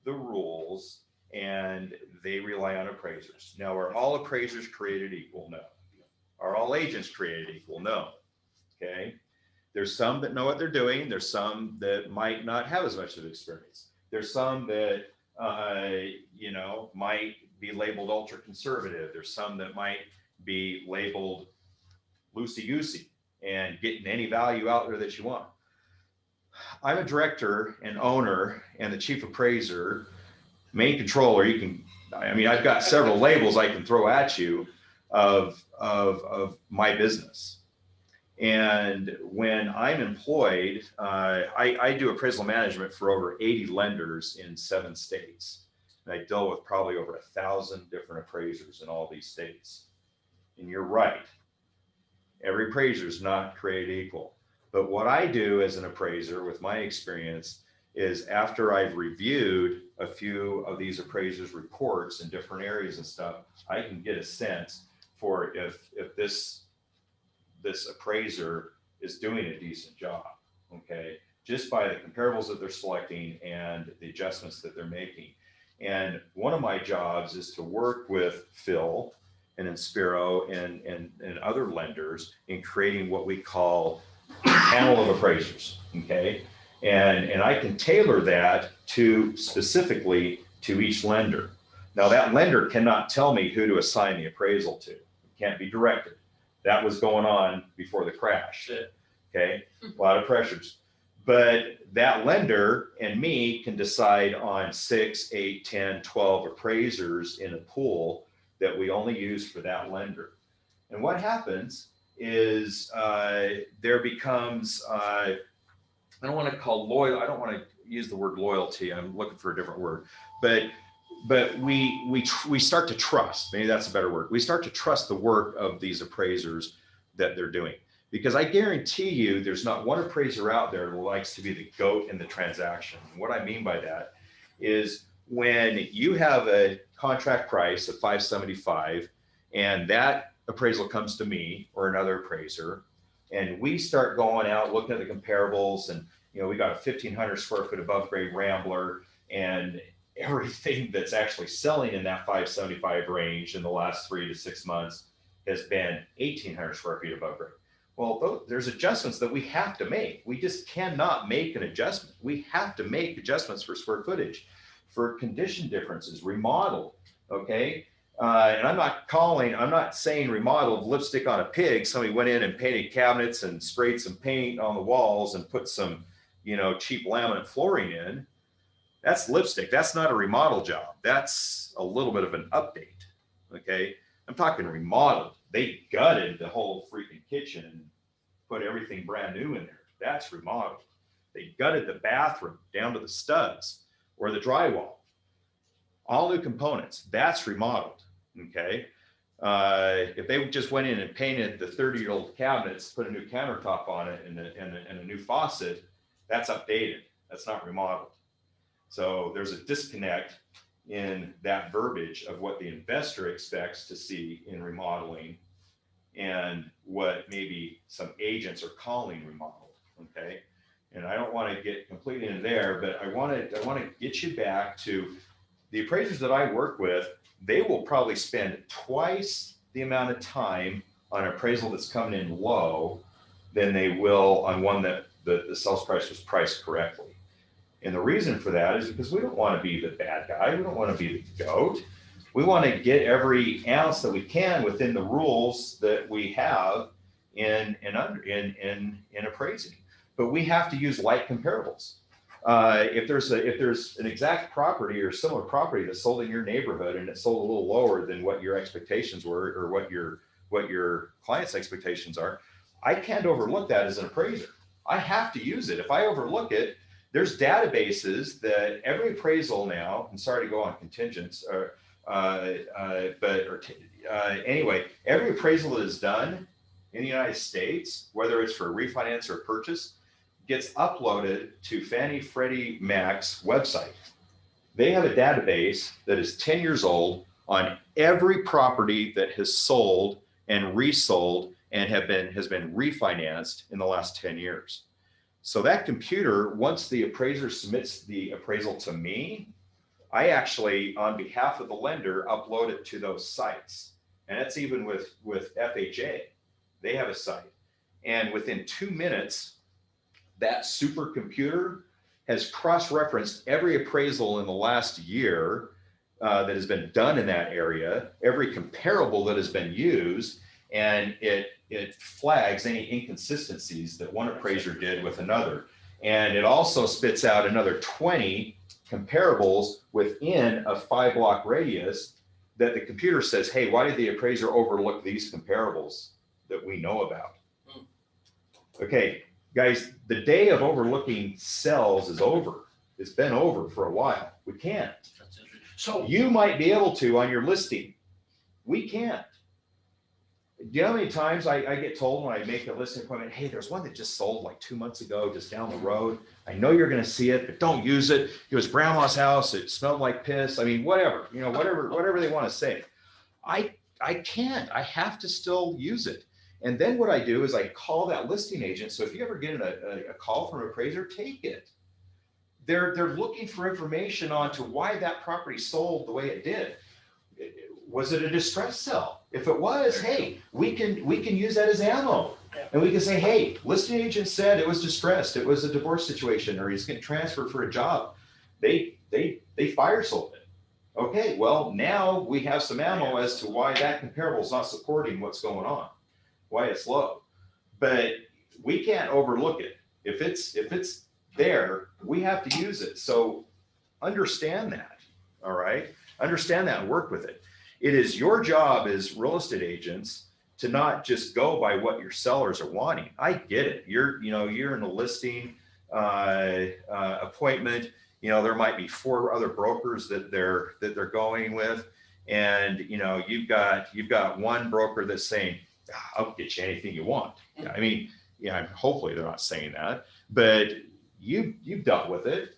the rules and they rely on appraisers. Now, are all appraisers created equal? No. Are all agents created equal? No. Okay. There's some that know what they're doing. There's some that might not have as much of experience. There's some that, might be labeled ultra conservative. There's some that might be labeled loosey-goosey and getting any value out there that you want. I'm a director and owner and the chief appraiser, main controller. I've got several labels I can throw at you of my business. And when I'm employed, I do appraisal management for over 80 lenders in 7 states. And I deal with probably over 1,000 different appraisers in all these states. And you're right. Every appraiser is not created equal. But what I do as an appraiser with my experience is after I've reviewed a few of these appraisers' reports in different areas and stuff, I can get a sense for if this appraiser is doing a decent job, okay? Just by the comparables that they're selecting and the adjustments that they're making. And one of my jobs is to work with Phil and Inspiro and other lenders in creating what we call a panel of appraisers, okay? And I can tailor that to specifically to each lender. Now that lender cannot tell me who to assign the appraisal to. It can't be directed. That was going on before the crash, okay? A lot of pressures. But that lender and me can decide on 6, 8, 10, 12 appraisers in a pool that we only use for that lender. And what happens is there becomes, I don't want to call loyal, I don't want to use the word loyalty, I'm looking for a different word, but we start to trust, maybe that's a better word. We start to trust the work of these appraisers that they're doing. Because I guarantee you there's not one appraiser out there who likes to be the goat in the transaction. And what I mean by that is when you have a contract price of $575 and that appraisal comes to me or another appraiser, and we start going out looking at the comparables, and we got a 1,500 square foot above grade Rambler, and everything that's actually selling in that 575 range in the last 3 to 6 months has been 1,800 square feet above grade. Well, there's adjustments that we have to make. We just cannot make an adjustment. We have to make adjustments for square footage, for condition differences, remodel, okay? And I'm not saying remodeled lipstick on a pig. Somebody went in and painted cabinets and sprayed some paint on the walls and put some, cheap laminate flooring in. That's lipstick. That's not a remodel job. That's a little bit of an update, okay? I'm talking remodeled. They gutted the whole freaking kitchen and put everything brand new in there. That's remodeled. They gutted the bathroom down to the studs or the drywall. All new components. That's remodeled. Okay. If they just went in and painted the 30-year-old cabinets, put a new countertop on it and a new faucet, that's updated. That's not remodeled. So there's a disconnect in that verbiage of what the investor expects to see in remodeling and what maybe some agents are calling remodeled, okay? And I don't want to get completely in there, but I want to get you back to the appraisers that I work with. They will probably spend twice the amount of time on an appraisal that's coming in low than they will on one that the sales price was priced correctly. And the reason for that is because we don't want to be the bad guy. We don't want to be the goat. We want to get every ounce that we can within the rules that we have in appraising. But we have to use light comparables. If there's an exact property or similar property that's sold in your neighborhood and it's sold a little lower than what your expectations were or what your client's expectations are, I can't overlook that as an appraiser. I have to use it. If I overlook it, there's databases that every appraisal now, I'm sorry to go on contingents, anyway, every appraisal that is done in the United States, whether it's for refinance or purchase, gets uploaded to Fannie Freddie Mac's website. They have a database that is 10 years old on every property that has sold and resold and has been refinanced in the last 10 years. So that computer, once the appraiser submits the appraisal to me, I actually, on behalf of the lender, upload it to those sites. And that's even with FHA. They have a site. And within 2 minutes, that supercomputer has cross-referenced every appraisal in the last year that has been done in that area, every comparable that has been used, and it flags any inconsistencies that one appraiser did with another. And it also spits out another 20 comparables within a 5-block radius that the computer says, hey, why did the appraiser overlook these comparables that we know about? Okay, guys, the day of overlooking cells is over. It's been over for a while. We can't. So You might be able to on your listing. We can't. you know how many times I get told when I make a listing appointment, hey, there's one that just sold like 2 months ago, just down the road. I know you're gonna see it, but don't use it. It was grandma's house. It smelled like piss. I mean, whatever, you know, whatever they want to say. I can't, I have to still use it. And then what I do is I call that listing agent. So if you ever get a call from an appraiser, take it. They're looking for information on to why that property sold the way it did. Was it a distress sale? If it was, hey, we can use that as ammo. And we can say, hey, listing agent said it was distressed. It was a divorce situation, or he's getting transferred for a job. They fire sold it. Okay, well, now we have some ammo as to why that comparable is not supporting what's going on, why it's low. But we can't overlook it. If it's there, we have to use it. So understand that, all right? Understand that and work with it. It is your job as real estate agents to not just go by what your sellers are wanting. I get it. You're in a listing appointment. You know, there might be 4 other brokers that they're going with, and you know, you've got one broker that's saying, I'll get you anything you want. I mean, yeah, hopefully they're not saying that, but you've dealt with it.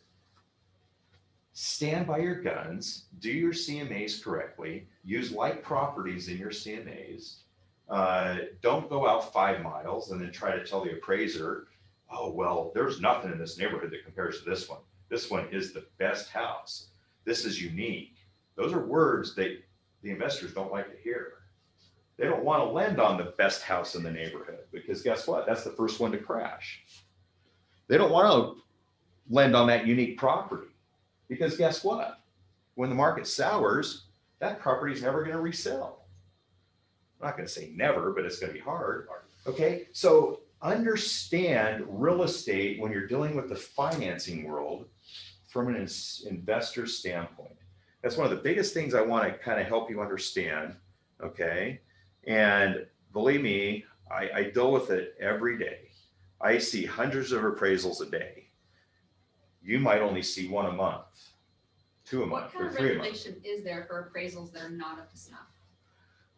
Stand by your guns, do your CMAs correctly, use like properties in your CMAs. Don't go out 5 miles and then try to tell the appraiser, oh, well, there's nothing in this neighborhood that compares to this one. This one is the best house. This is unique. Those are words that the investors don't like to hear. They don't want to lend on the best house in the neighborhood because guess what? That's the first one to crash. They don't want to lend on that unique property because guess what? When the market sours, that property is never going to resell. I'm not going to say never, but it's going to be hard. Okay, so understand real estate when you're dealing with the financing world from an investor standpoint. That's one of the biggest things I want to kind of help you understand. Okay, and believe me, I deal with it every day. I see hundreds of appraisals a day. You might only see 1 a month, 2 a month, What kind or of 3 a month. regulation is there for appraisals that are not up to snuff?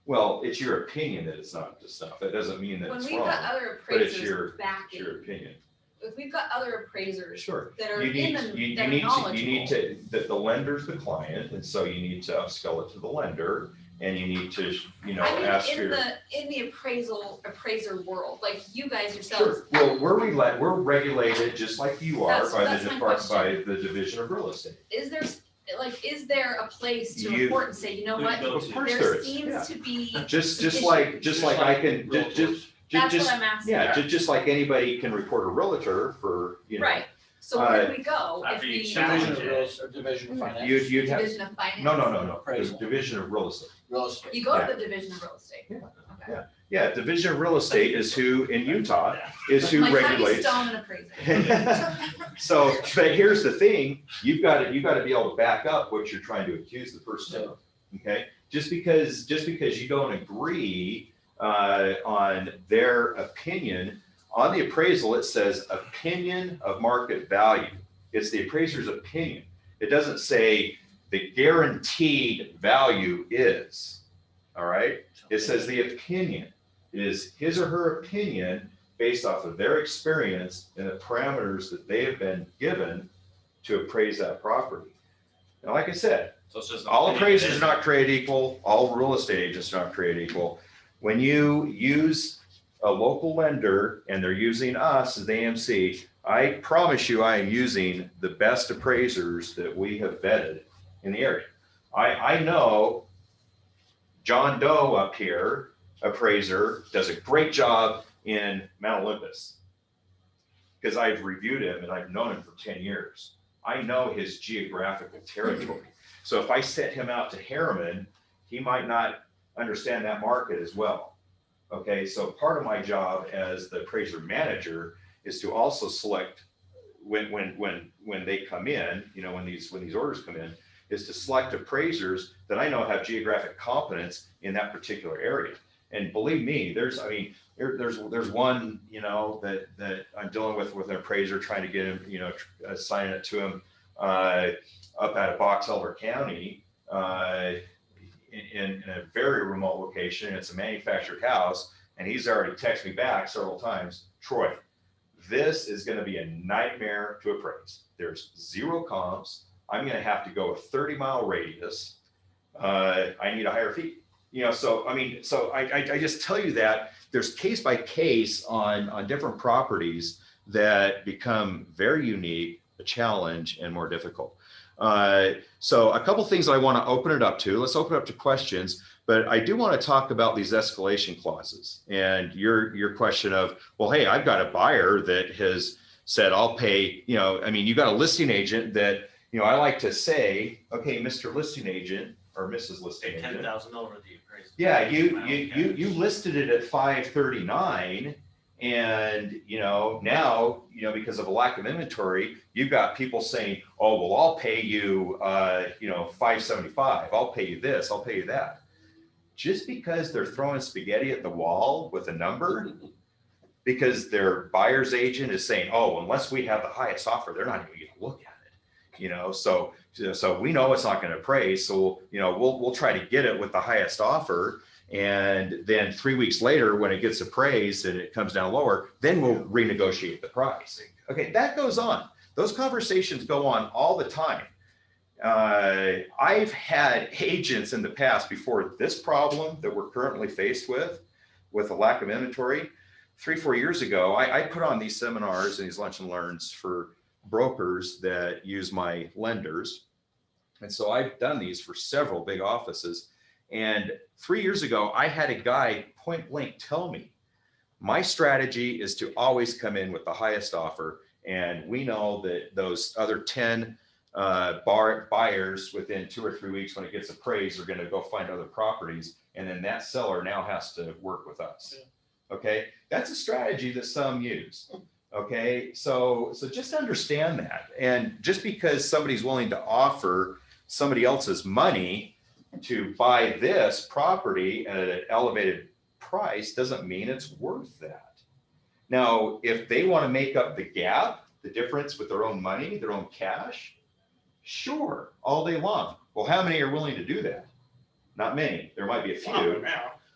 Well, it's your opinion that it's not up to snuff. That doesn't mean that When it's we've wong, got other but it's appraisers it's backing, your opinion. if we've got other appraisers Sure. that are You need, in the, you that are need knowledgeable. to, the lender's the client, and so you need to upscale it to the lender, and you need to, you know, I mean, ask in your. the appraiser world, like you guys yourselves. Sure, well, we're regulated just like you are That's- by that's the my department, by question. the Division of Real Estate. Is there a place to You- report and say, you know what? Go Of to. course there There is, yeah. seems to be, Just like I can, that's just, what I'm asking. yeah, just like anybody can report a realtor for, you know. Right, so where do we go if After you we? challenge Division of Real, or Division of Finance. You'd have, Division of Finance? no, Appraisal. the Division of Real Estate. Real estate. You go Yeah. to the Division of Real Estate? Yeah. Okay. Yeah. Yeah, Division of Real Estate is who, in Utah, is who Like, how do you regulates. stone an appraiser? So, but here's the thing, you've got to be able to back up what you're trying to accuse the person of, okay? Just because you don't agree on their opinion, on the appraisal, it says opinion of market value. It's the appraiser's opinion. It doesn't say the guaranteed value is, all right? It says the opinion is his or her opinion based off of their experience and the parameters that they have been given to appraise that property. Now, like I said, So it's just. all appraisers are not created equal. All real estate agents are not created equal. When you use a local lender and they're using us as the AMC, I promise you I am using the best appraisers that we have vetted in the area. I know John Doe up here, appraiser, does a great job in Mount Olympus because I've reviewed him and I've known him for 10 years. I know his geographical territory. So if I set him out to Harriman, he might not understand that market as well. Okay, so part of my job as the appraiser manager is to also select when they come in, you know, when these orders come in, is to select appraisers that I know have geographic competence in that particular area. And believe me, there's one, you know, that I'm dealing with an appraiser trying to get him, you know, assign it to him up out of Box Elder County. in a very remote location. It's a manufactured house, and he's already texted me back several times, Troy, this is going to be a nightmare to appraise. There's zero comps. I'm going to have to go a 30-mile radius. I need a higher fee. You know, so I mean, so I just tell you that there's case by case on different properties that become very unique, a challenge, and more difficult. So a couple things I want to open it up to. Let's open it up to questions, but I do want to talk about these escalation clauses and your question of, well, hey, I've got a buyer that has said, I'll pay, you know, I mean, you got a listing agent that, you know, I like to say, okay, Mr. Listing Agent or Mrs. Listing Agent. $10,000 over the appraisal. Yeah, you listed it at 539. And, you know, now, you know, because of a lack of inventory, you've got people saying, oh, well, I'll pay you, you know, 575. I'll pay you this, I'll pay you that. Just because they're throwing spaghetti at the wall with a number, because their buyer's agent is saying, oh, unless we have the highest offer, they're not even going to look at it. You know, so we know it's not going to appraise. So, you know, we'll try to get it with the highest offer. And then 3 weeks later, when it gets appraised and it comes down lower, then we'll renegotiate the price. Okay, that goes on. Those conversations go on all the time. I've had agents in the past before this problem that we're currently faced with a lack of inventory. 3-4 years ago, I put on these seminars and these lunch and learns for brokers that use my lenders. And so I've done these for several big offices. And 3 years ago, I had a guy point blank tell me, my strategy is to always come in with the highest offer. And we know that those other 10 buyers within 2 or 3 weeks when it gets appraised are going to go find other properties. And then that seller now has to work with us. Okay, that's a strategy that some use. Okay, so just understand that. And just because somebody's willing to offer somebody else's money to buy this property at an elevated price doesn't mean it's worth that. Now, if they want to make up the gap, the difference with their own money, their own cash, sure, all day long. Well, how many are willing to do that? Not many. There might be a few.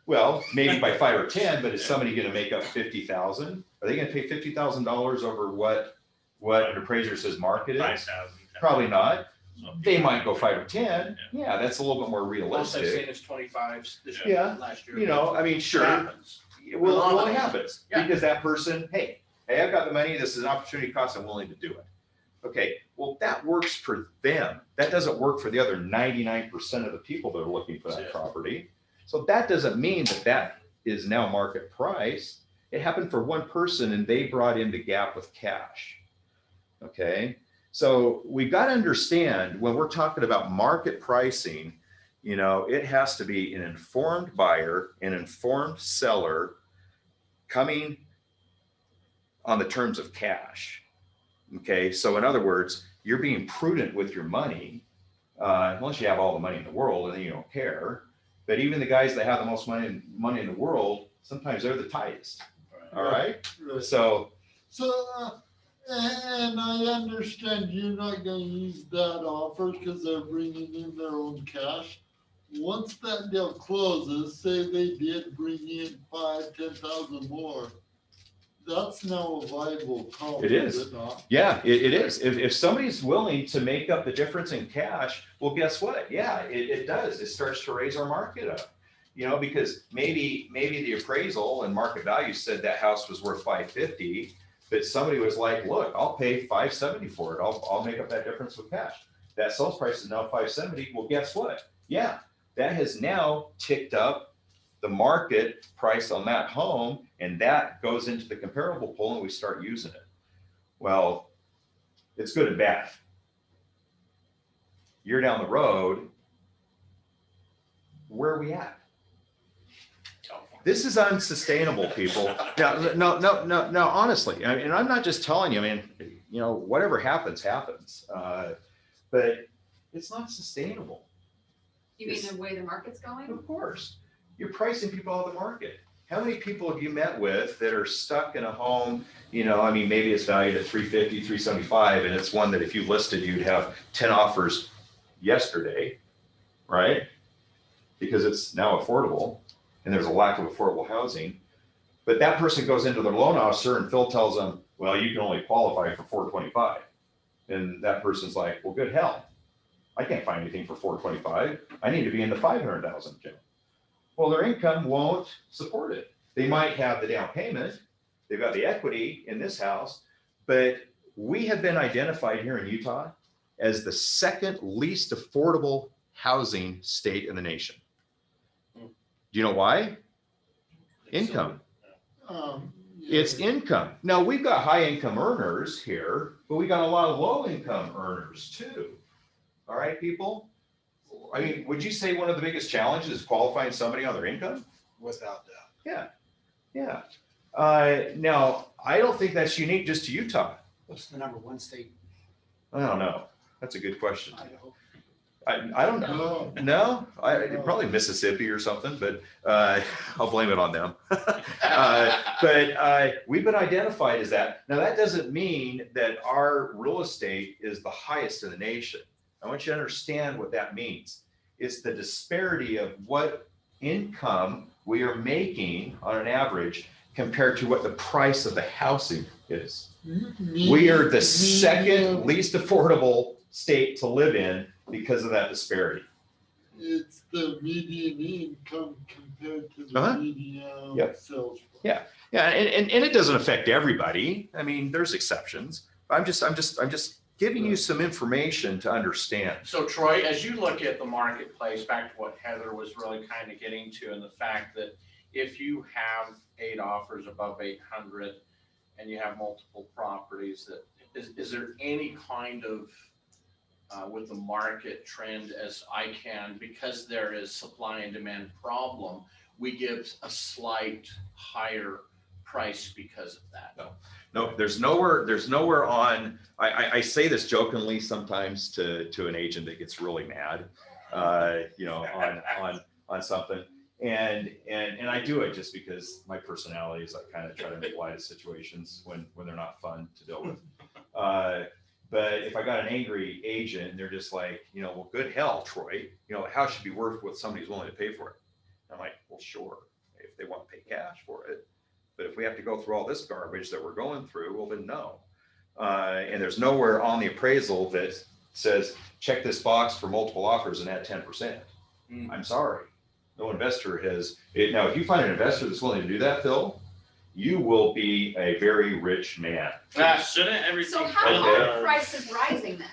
Well, maybe by 5 or 10, but is somebody going to make up 50,000? Are they going to pay $50,000 over what an appraiser says market is? 5,000. Probably not. So They might go 5 or 10. Yeah, that's a little bit more Most I've seen realistic. is 25s this Yeah. year, last year. You know, I mean, sure. Happens. Well, it happens Yeah. because that person, hey, I've got the money. This is an opportunity cost. I'm willing to do it. Okay, well, that works for them. That doesn't work for the other 99% of the people that are looking for that Yeah. property. So that doesn't mean that that is now market price. It happened for one person and they brought in the gap with cash. Okay, so we've got to understand when we're talking about market pricing, you know, it has to be an informed buyer, an informed seller coming on the terms of cash. Okay, so in other words, you're being prudent with your money, unless you have all the money in the world and then you don't care. But even the guys that have the most money in the world, sometimes they're the tightest. All right. So And I understand you're not gonna use that offer because they're bringing in their own cash. Once that deal closes, say they did bring in 5,000-10,000 more, that's now a viable comp. It is. it not? yeah, it is. If somebody's willing to make up the difference in cash, well, guess what? Yeah, it does. It starts to raise our market up. You know, because maybe the appraisal and market value said that house was worth 550, but somebody was like, look, I'll pay 570 for it. I'll make up that difference with cash. That sales price is now 570. Well, guess what? Yeah, that has now ticked up the market price on that home, and that goes into the comparable pool and we start using it. Well, it's good and bad. You're down the road. Where are we at? This is unsustainable, people. No, honestly, I mean, and I'm not just telling you, I mean, you know, whatever happens, happens. But it's not sustainable. You mean the way the market's going? Of course, you're pricing people out of the market. How many people have you met with that are stuck in a home? You know, I mean, maybe it's valued at 350, 375, and it's one that if you listed, you'd have 10 offers yesterday, right? because it's now affordable and there's a lack of affordable housing. But that person goes into their loan officer and Phil tells them, well, you can only qualify for 425. And that person's like, well, good hell. I can't find anything for 425. I need to be in the 500,000 zone. Well, their income won't support it. They might have the down payment. They've got the equity in this house, but we have been identified here in Utah as the second least affordable housing state in the nation. Do you know why? Income. It's income. Now we've got high income earners here, but we got a lot of low income earners too. All right, people. I mean, would you say one of the biggest challenges is qualifying somebody on their income? Without doubt. Yeah. Now, I don't think that's unique just to Utah. What's the number one state? I don't know. That's a good question. Idaho. I don't know. No, probably Mississippi or something, but I'll blame it on them. But we've been identified as that. Now, that doesn't mean that our real estate is the highest in the nation. I want you to understand what that means. It's the disparity of what income we are making on an average compared to what the price of the housing is. We are the second least affordable state to live in because of that disparity. It's the median income compared to the Uh-huh. median Yep. sales price. Yeah, and it doesn't affect everybody. I mean, there's exceptions. I'm just giving you some information to understand. So Troy, as you look at the marketplace, back to what Heather was really kind of getting to, and the fact that if you have 8 offers above 800 and you have multiple properties, that is there any kind of with the market trend, as I can, because there is supply and demand problem, we give a slight higher price because of that? No, there's nowhere on, I say this jokingly sometimes to an agent that gets really mad, on something. And I do it just because my personality is I kind of try to make light of situations when they're not fun to deal with. But if I got an angry agent and they're just like, well, good hell, Troy, the house should be worth what somebody's willing to pay for it. I'm like, well, sure, if they want to pay cash for it. But if we have to go through all this garbage that we're going through, well, then no. And there's nowhere on the appraisal that says, check this box for multiple offers and add 10%. I'm sorry. No investor has it. Now, if you find an investor that's willing to do that, Phil, you will be a very rich man. Shouldn't everything? So how are prices rising then?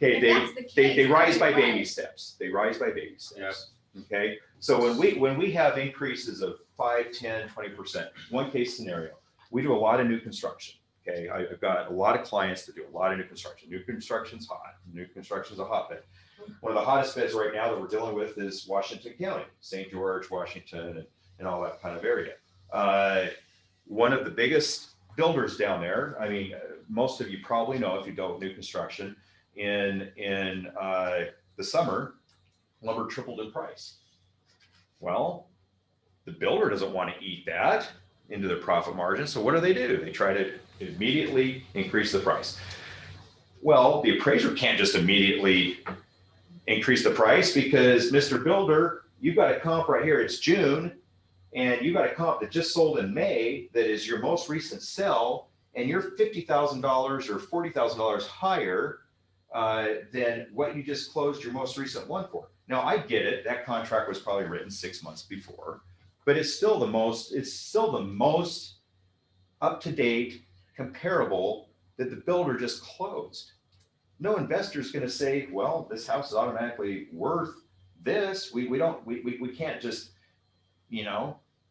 Okay, If that's the case, they rise by why? baby steps. They rise by baby steps. Okay, so when we have increases of 5, 10, 20%, one case scenario, we do a lot of new construction. Okay, I've got a lot of clients that do a lot of new construction. New construction's hot. New construction's a hotbed. One of the hottest beds right now that we're dealing with is Washington County, St. George, Washington, and all that kind of area. One of the biggest builders down there, I mean, most of you probably know if you dealt with new construction, in the summer, lumber tripled in price. Well, the builder doesn't want to eat that into their profit margin. So what do? They try to immediately increase the price. Well, the appraiser can't just immediately increase the price because Mr. Builder, you've got a comp right here. It's June, and you got a comp that just sold in May that is your most recent sell, and you're $50,000 or $40,000 higher than what you just closed your most recent one for. Now, I get it. That contract was probably written 6 months before, but it's still the most up-to-date comparable that the builder just closed. No investor is going to say, well, this house is automatically worth this. We can't just,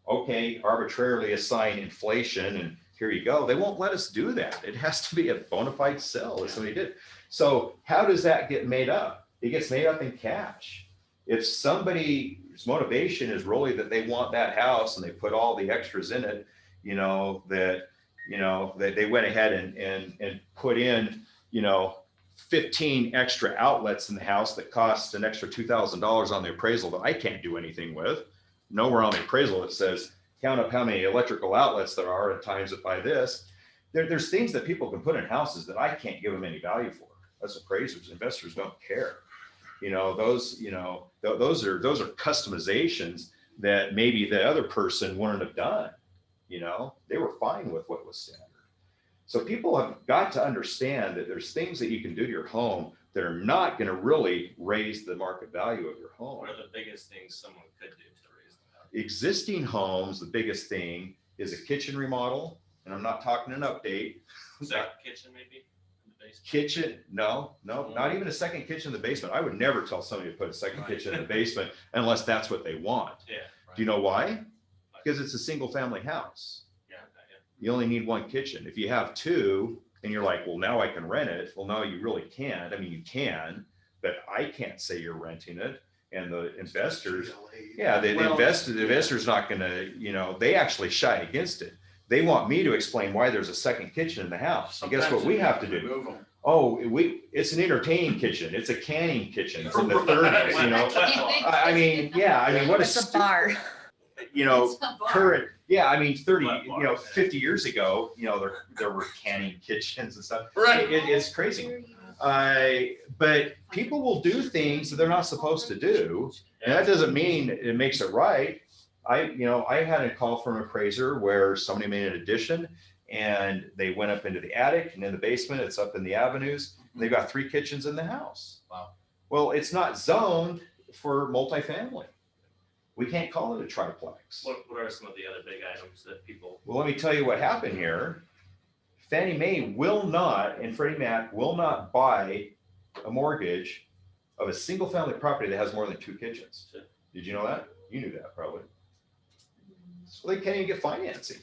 arbitrarily assign inflation and here you go. They won't let us do that. It has to be a bona fide sell, as somebody did. So how does that get made up? It gets made up in cash. If somebody's motivation is really that they want that house and they put all the extras in it, that they went ahead and put in, 15 extra outlets in the house that cost an extra $2,000 on the appraisal that I can't do anything with. Nowhere on the appraisal it says, count up how many electrical outlets there are and times it by this. There's things that people can put in houses that I can't give them any value for. As appraisers, investors don't care. those are customizations that maybe the other person wouldn't have done. They were fine with what was standard. So people have got to understand that there's things that you can do to your home that are not going to really raise the market value of your home. What are the biggest things someone could do to raise the value? Existing homes, the biggest thing is a kitchen remodel, and I'm not talking an update. Second kitchen maybe in the basement? Kitchen, no, not even a second kitchen in the basement. I would never tell somebody to put a second kitchen in the basement unless that's what they want. Yeah. Do you know why? Because it's a single family house. Yeah. You only need one kitchen. If you have two and you're like, well, now I can rent it. Well, no, you really can't. I mean, you can, but I can't say you're renting it. And the investors, the investor's not gonna, they actually shy against it. They want me to explain why there's a second kitchen in the house. And guess what we have to do? Remove them. Oh, it's an entertaining kitchen. It's a canning kitchen. It's in the 30s, I mean, what is, It's a bar. It's a bar. current, 30, 50 years ago, there were canning kitchens and stuff. Right. It's crazy. But people will do things that they're not supposed to do. And that doesn't mean it makes it right. I had a call from an appraiser where somebody made an addition and they went up into the attic and in the basement, it's up in the avenues. And they've got 3 kitchens in the house. Wow. Well, it's not zoned for multifamily. We can't call it a triplex. What are some of the other big items that people? Well, let me tell you what happened here. Fannie Mae will not, and Freddie Mac will not buy a mortgage of a single family property that has more than 2 kitchens. Sure. Did you know that? You knew that probably. So they can't even get financing.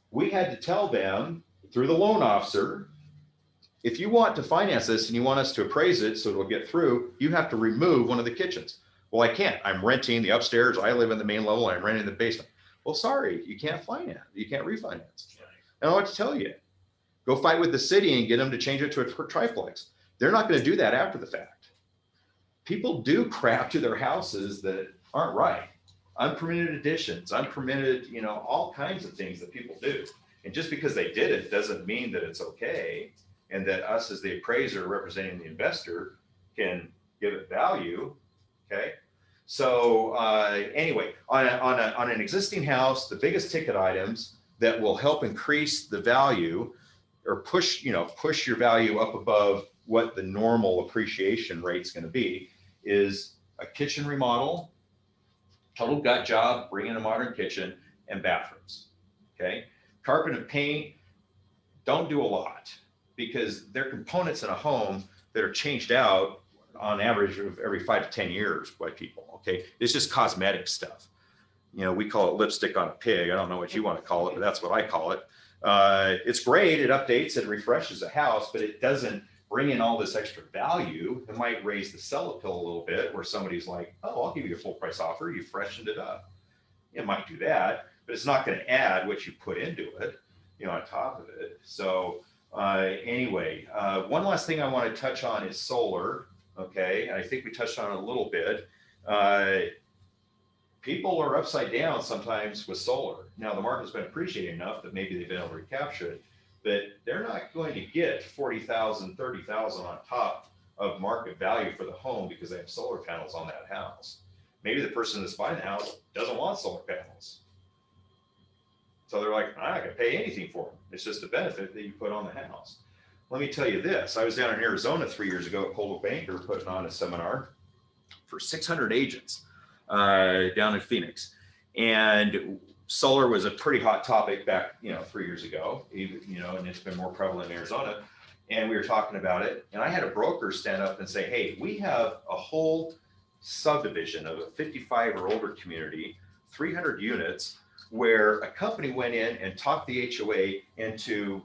We had to tell them through the loan officer, if you want to finance this and you want us to appraise it so it'll get through, you have to remove one of the kitchens. Well, I can't. I'm renting the upstairs. I live in the main level. I'm renting the basement. Well, sorry, you can't finance. You can't refinance. I don't know what to tell you. Go fight with the city and get them to change it to a triplex. They're not going to do that after the fact. People do crap to their houses that aren't right. Unpermitted additions, unpermitted, all kinds of things that people do. And just because they did it doesn't mean that it's okay. And that us as the appraiser representing the investor can give it value. Okay. So anyway, on an existing house, the biggest ticket items that will help increase the value or push your value up above what the normal appreciation rate's going to be is a kitchen remodel, total gut job, bring in a modern kitchen and bathrooms. Okay. Carpet and paint, don't do a lot because they're components in a home that are changed out on average of every 5 to 10 years by people. Okay. It's just cosmetic stuff. We call it lipstick on a pig. I don't know what you want to call it, but that's what I call it. It's great. It updates, it refreshes the house, but it doesn't bring in all this extra value. It might raise the sell appeal a little bit where somebody's like, oh, I'll give you a full price offer. You freshened it up. It might do that, but it's not going to add what you put into it, on top of it. So anyway, one last thing I want to touch on is solar. Okay. And I think we touched on it a little bit. People are upside down sometimes with solar. Now the market's been appreciating enough that maybe they've been able to recapture it, but they're not going to get 40,000, 30,000 on top of market value for the home because they have solar panels on that house. Maybe the person that's buying the house doesn't want solar panels. So they're like, I'm not gonna pay anything for them. It's just a benefit that you put on the house. Let me tell you this. I was down in Arizona 3 years ago at Coldwell Banker putting on a seminar for 600 agents down in Phoenix. And solar was a pretty hot topic back, 3 years ago, even, and it's been more prevalent in Arizona. And we were talking about it. And I had a broker stand up and say, hey, we have a whole subdivision of a 55 or older community, 300 units, where a company went in and talked the HOA into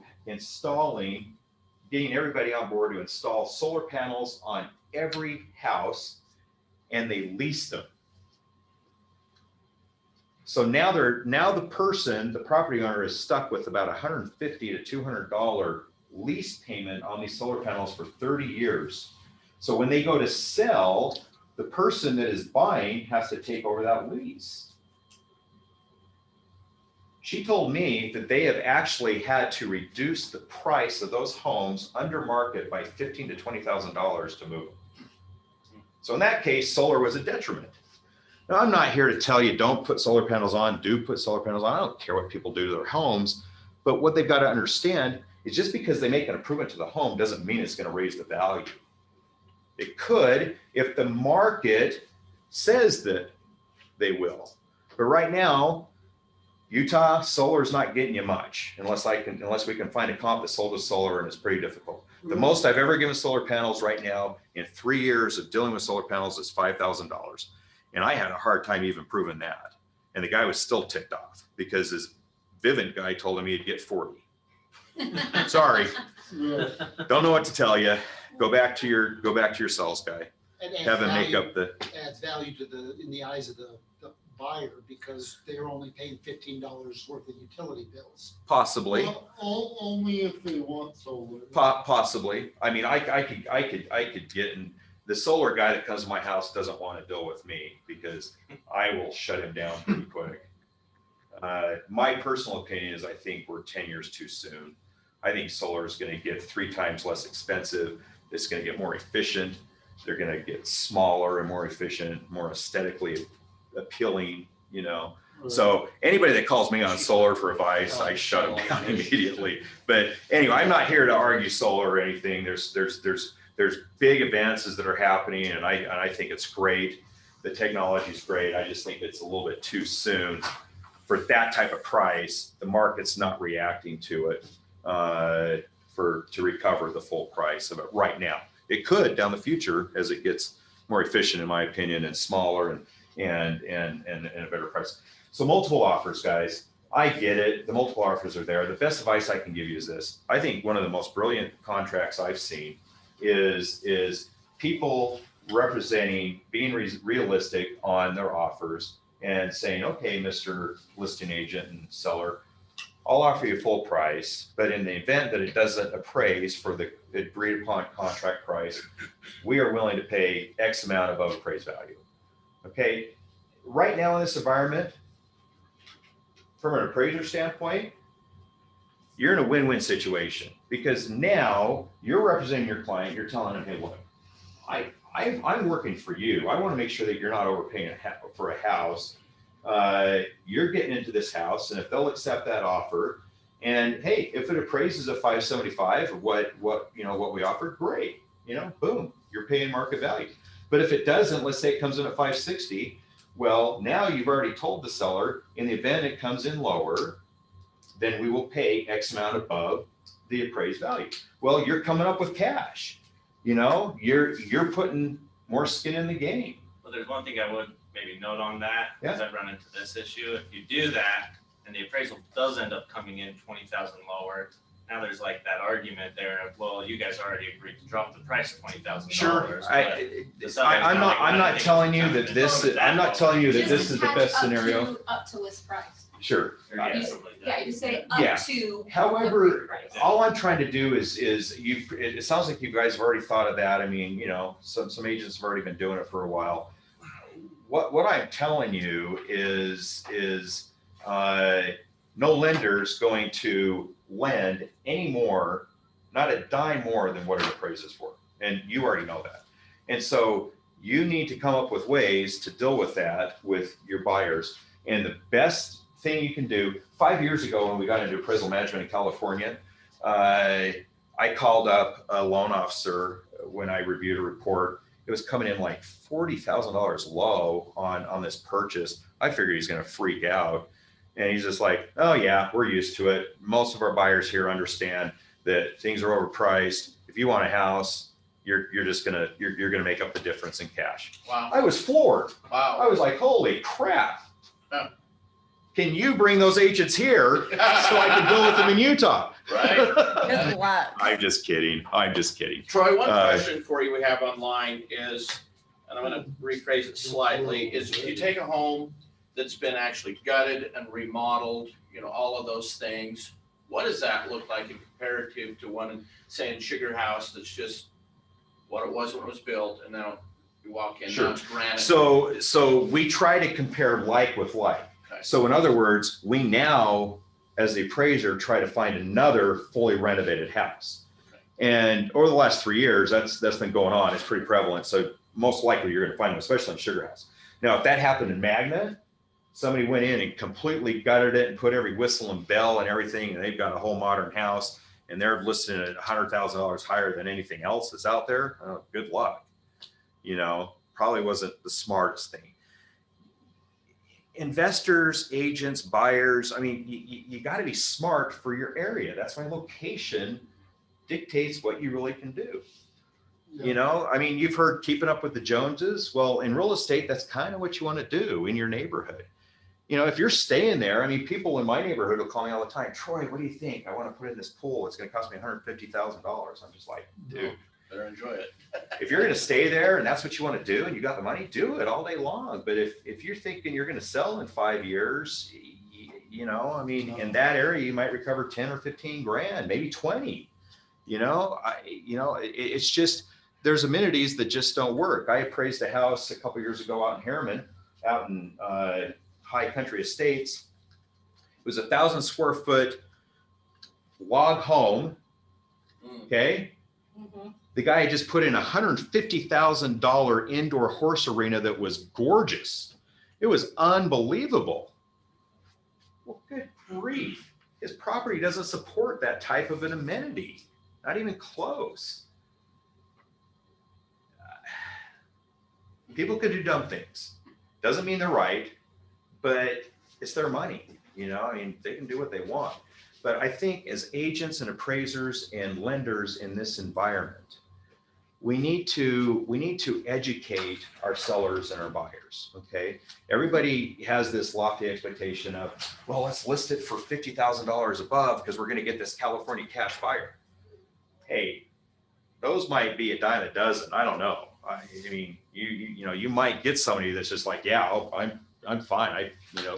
getting everybody on board to install solar panels on every house, and they leased them. So now the property owner is stuck with about $150 to $200 lease payment on these solar panels for 30 years. So when they go to sell, the person that is buying has to take over that lease. She told me that they have actually had to reduce the price of those homes under market by $15,000 to $20,000 to move them. So in that case, solar was a detriment. Now, I'm not here to tell you don't put solar panels on, do put solar panels on. I don't care what people do to their homes. But what they've got to understand is just because they make an improvement to the home doesn't mean it's going to raise the value. It could if the market says that they will. But right now, Utah solar is not getting you much unless we can find a comp that sold us solar, and it's pretty difficult. The most I've ever given solar panels right now in 3 years of dealing with solar panels is $5,000. And I had a hard time even proving that. And the guy was still ticked off because his Vivint guy told him he'd get 40. Sorry, Yeah. don't know what to tell you. Go back to your sales guy. It adds Have him make value- up the, Adds value to in the eyes of the buyer because they're only paying $15 worth of utility bills. possibly. Well, only if they want solar. Possibly. I mean, I could get in. The solar guy that comes to my house doesn't want to deal with me because I will shut him down pretty quick. My personal opinion is I think we're 10 years too soon. I think solar is going to get 3 times less expensive. It's going to get more efficient. They're going to get smaller and more efficient, more aesthetically appealing, you know. So anybody that calls me on solar for advice, I shut them down immediately. But anyway, I'm not here to argue solar or anything. There's big advances that are happening, and I think it's great. The technology is great. I just think it's a little bit too soon for that type of price. The market's not reacting to it to recover the full price of it right now. It could down the future as it gets more efficient, in my opinion, and smaller and a better price. So multiple offers, guys. I get it. The multiple offers are there. The best advice I can give you is this. I think one of the most brilliant contracts I've seen is people representing, being realistic on their offers and saying, okay, Mr. Listing Agent and Seller, I'll offer you full price, but in the event that it doesn't appraise for the agreed upon contract price, we are willing to pay X amount above appraised value. Okay, right now in this environment, from an appraiser standpoint, you're in a win-win situation because now you're representing your client. You're telling them, hey, look, I'm working for you. I want to make sure that you're not overpaying for a house. You're getting into this house, and if they'll accept that offer, and hey, if it appraises at 575 of what we offer, great. Boom, you're paying market value. But if it doesn't, let's say it comes in at 560. Well, now you've already told the seller, in the event it comes in lower, then we will pay X amount above the appraised value. Well, you're coming up with cash. You're putting more skin in the game. Well, there's one thing I would maybe note on that, because I've run into this issue. If you do that and the appraisal does end up coming in 20,000 lower, now there's like that argument there of, well, you guys already agreed to drop the price of $20,000. Sure. I'm not telling you that this is the best scenario. Up to list price. Sure. Yeah, you say Yeah. up to. However, the price. all I'm trying to do is it sounds like you guys have already thought of that. I mean, some agents have already been doing it for a while. What I'm telling you is no lender's going to lend any more, not a dime more than what it appraises for. And you already know that. And so you need to come up with ways to deal with that with your buyers. And the best thing you can do, 5 years ago when we got into appraisal management in California, I called up a loan officer when I reviewed a report. It was coming in like $40,000 low on this purchase. I figured he's going to freak out. And he's just like, oh yeah, we're used to it. Most of our buyers here understand that things are overpriced. If you want a house, you're gonna make up the difference in cash. Wow. I was floored. Wow. I was like, holy crap. Yeah. Can you bring those agents here so I can deal with them in Utah? Right. Good luck. I'm just kidding. Troy, one question for you we have online is, and I'm going to rephrase it slightly, is if you take a home that's been actually gutted and remodeled, all of those things, what does that look like in comparative to one, say, in Sugar House that's just what it was when it was built, and then you walk in, Sure. now it's granite. So we try to compare like with like. Okay. So in other words, we now, as the appraiser, try to find another fully renovated house. And over the last 3 years, that's been going on. It's pretty prevalent. So most likely you're gonna find them, especially in Sugar House. Now, if that happened in Magna, somebody went in and completely gutted it and put every whistle and bell and everything, and they've got a whole modern house, and they're listed at $100,000 higher than anything else that's out there. Oh, good luck. You know, probably wasn't the smartest thing. Investors, agents, buyers, I mean, you got to be smart for your area. That's why location dictates what you really can do. You know, I mean, you've heard keeping up with the Joneses. Well, in real estate, that's kind of what you want to do in your neighborhood. You know, if you're staying there, I mean, people in my neighborhood will call me all the time. Troy, what do you think? I want to put in this pool. It's going to cost me $150,000. I'm just like, dude, Better enjoy it. if you're going to stay there and that's what you want to do and you got the money, do it all day long. But if you're thinking you're going to sell in 5 years, you know, I mean, in that area, you might recover 10 or 15 grand, maybe 20. You know, it's just, there's amenities that just don't work. I appraised a house a couple years ago out in Harriman, out in High Country Estates. It was 1,000 square foot log home. Okay. Mhm. The guy had just put in $150,000 indoor horse arena that was gorgeous. It was unbelievable. Well, good grief. His property doesn't support that type of an amenity. Not even close. People could do dumb things. Doesn't mean they're right, but it's their money. You know, I mean, they can do what they want. But I think as agents and appraisers and lenders in this environment, we need to educate our sellers and our buyers. Okay, everybody has this lofty expectation of, well, let's list it for $50,000 above because we're going to get this California cash buyer. Hey, those might be a dime a dozen. I don't know. I mean, you know, you might get somebody that's just like, yeah, I'm fine. I, you know,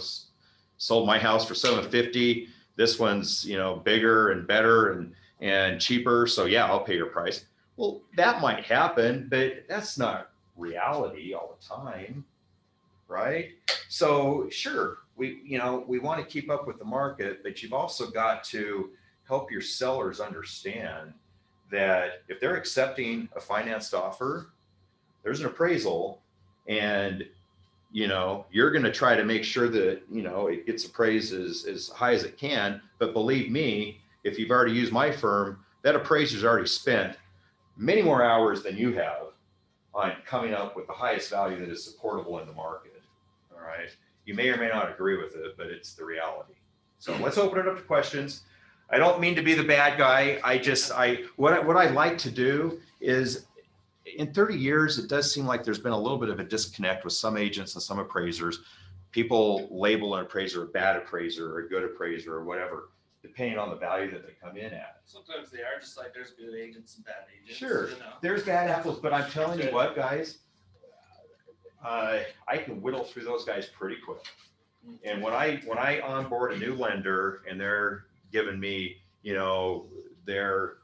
sold my house for $750. This one's, you know, bigger and better and cheaper. So yeah, I'll pay your price. Well, that might happen, but that's not reality all the time, right? So sure, we want to keep up with the market, but you've also got to help your sellers understand that if they're accepting a financed offer, there's an appraisal, and you know, you're going to try to make sure that, you know, it gets appraised as high as it can. But believe me, if you've already used my firm, that appraiser's already spent many more hours than you have on coming up with the highest value that is supportable in the market. All right. You may or may not agree with it, but it's the reality. So let's open it up to questions. I don't mean to be the bad guy. What I like to do is, in 30 years, it does seem like there's been a little bit of a disconnect with some agents and some appraisers. People label an appraiser a bad appraiser or a good appraiser or whatever, depending on the value that they come in at. Sometimes they are, just like there's good agents and bad agents. Sure, You know? there's bad apples, but I'm telling you what, guys, I can whittle through those guys pretty quick. And when I onboard a new lender and they're giving me, you know, their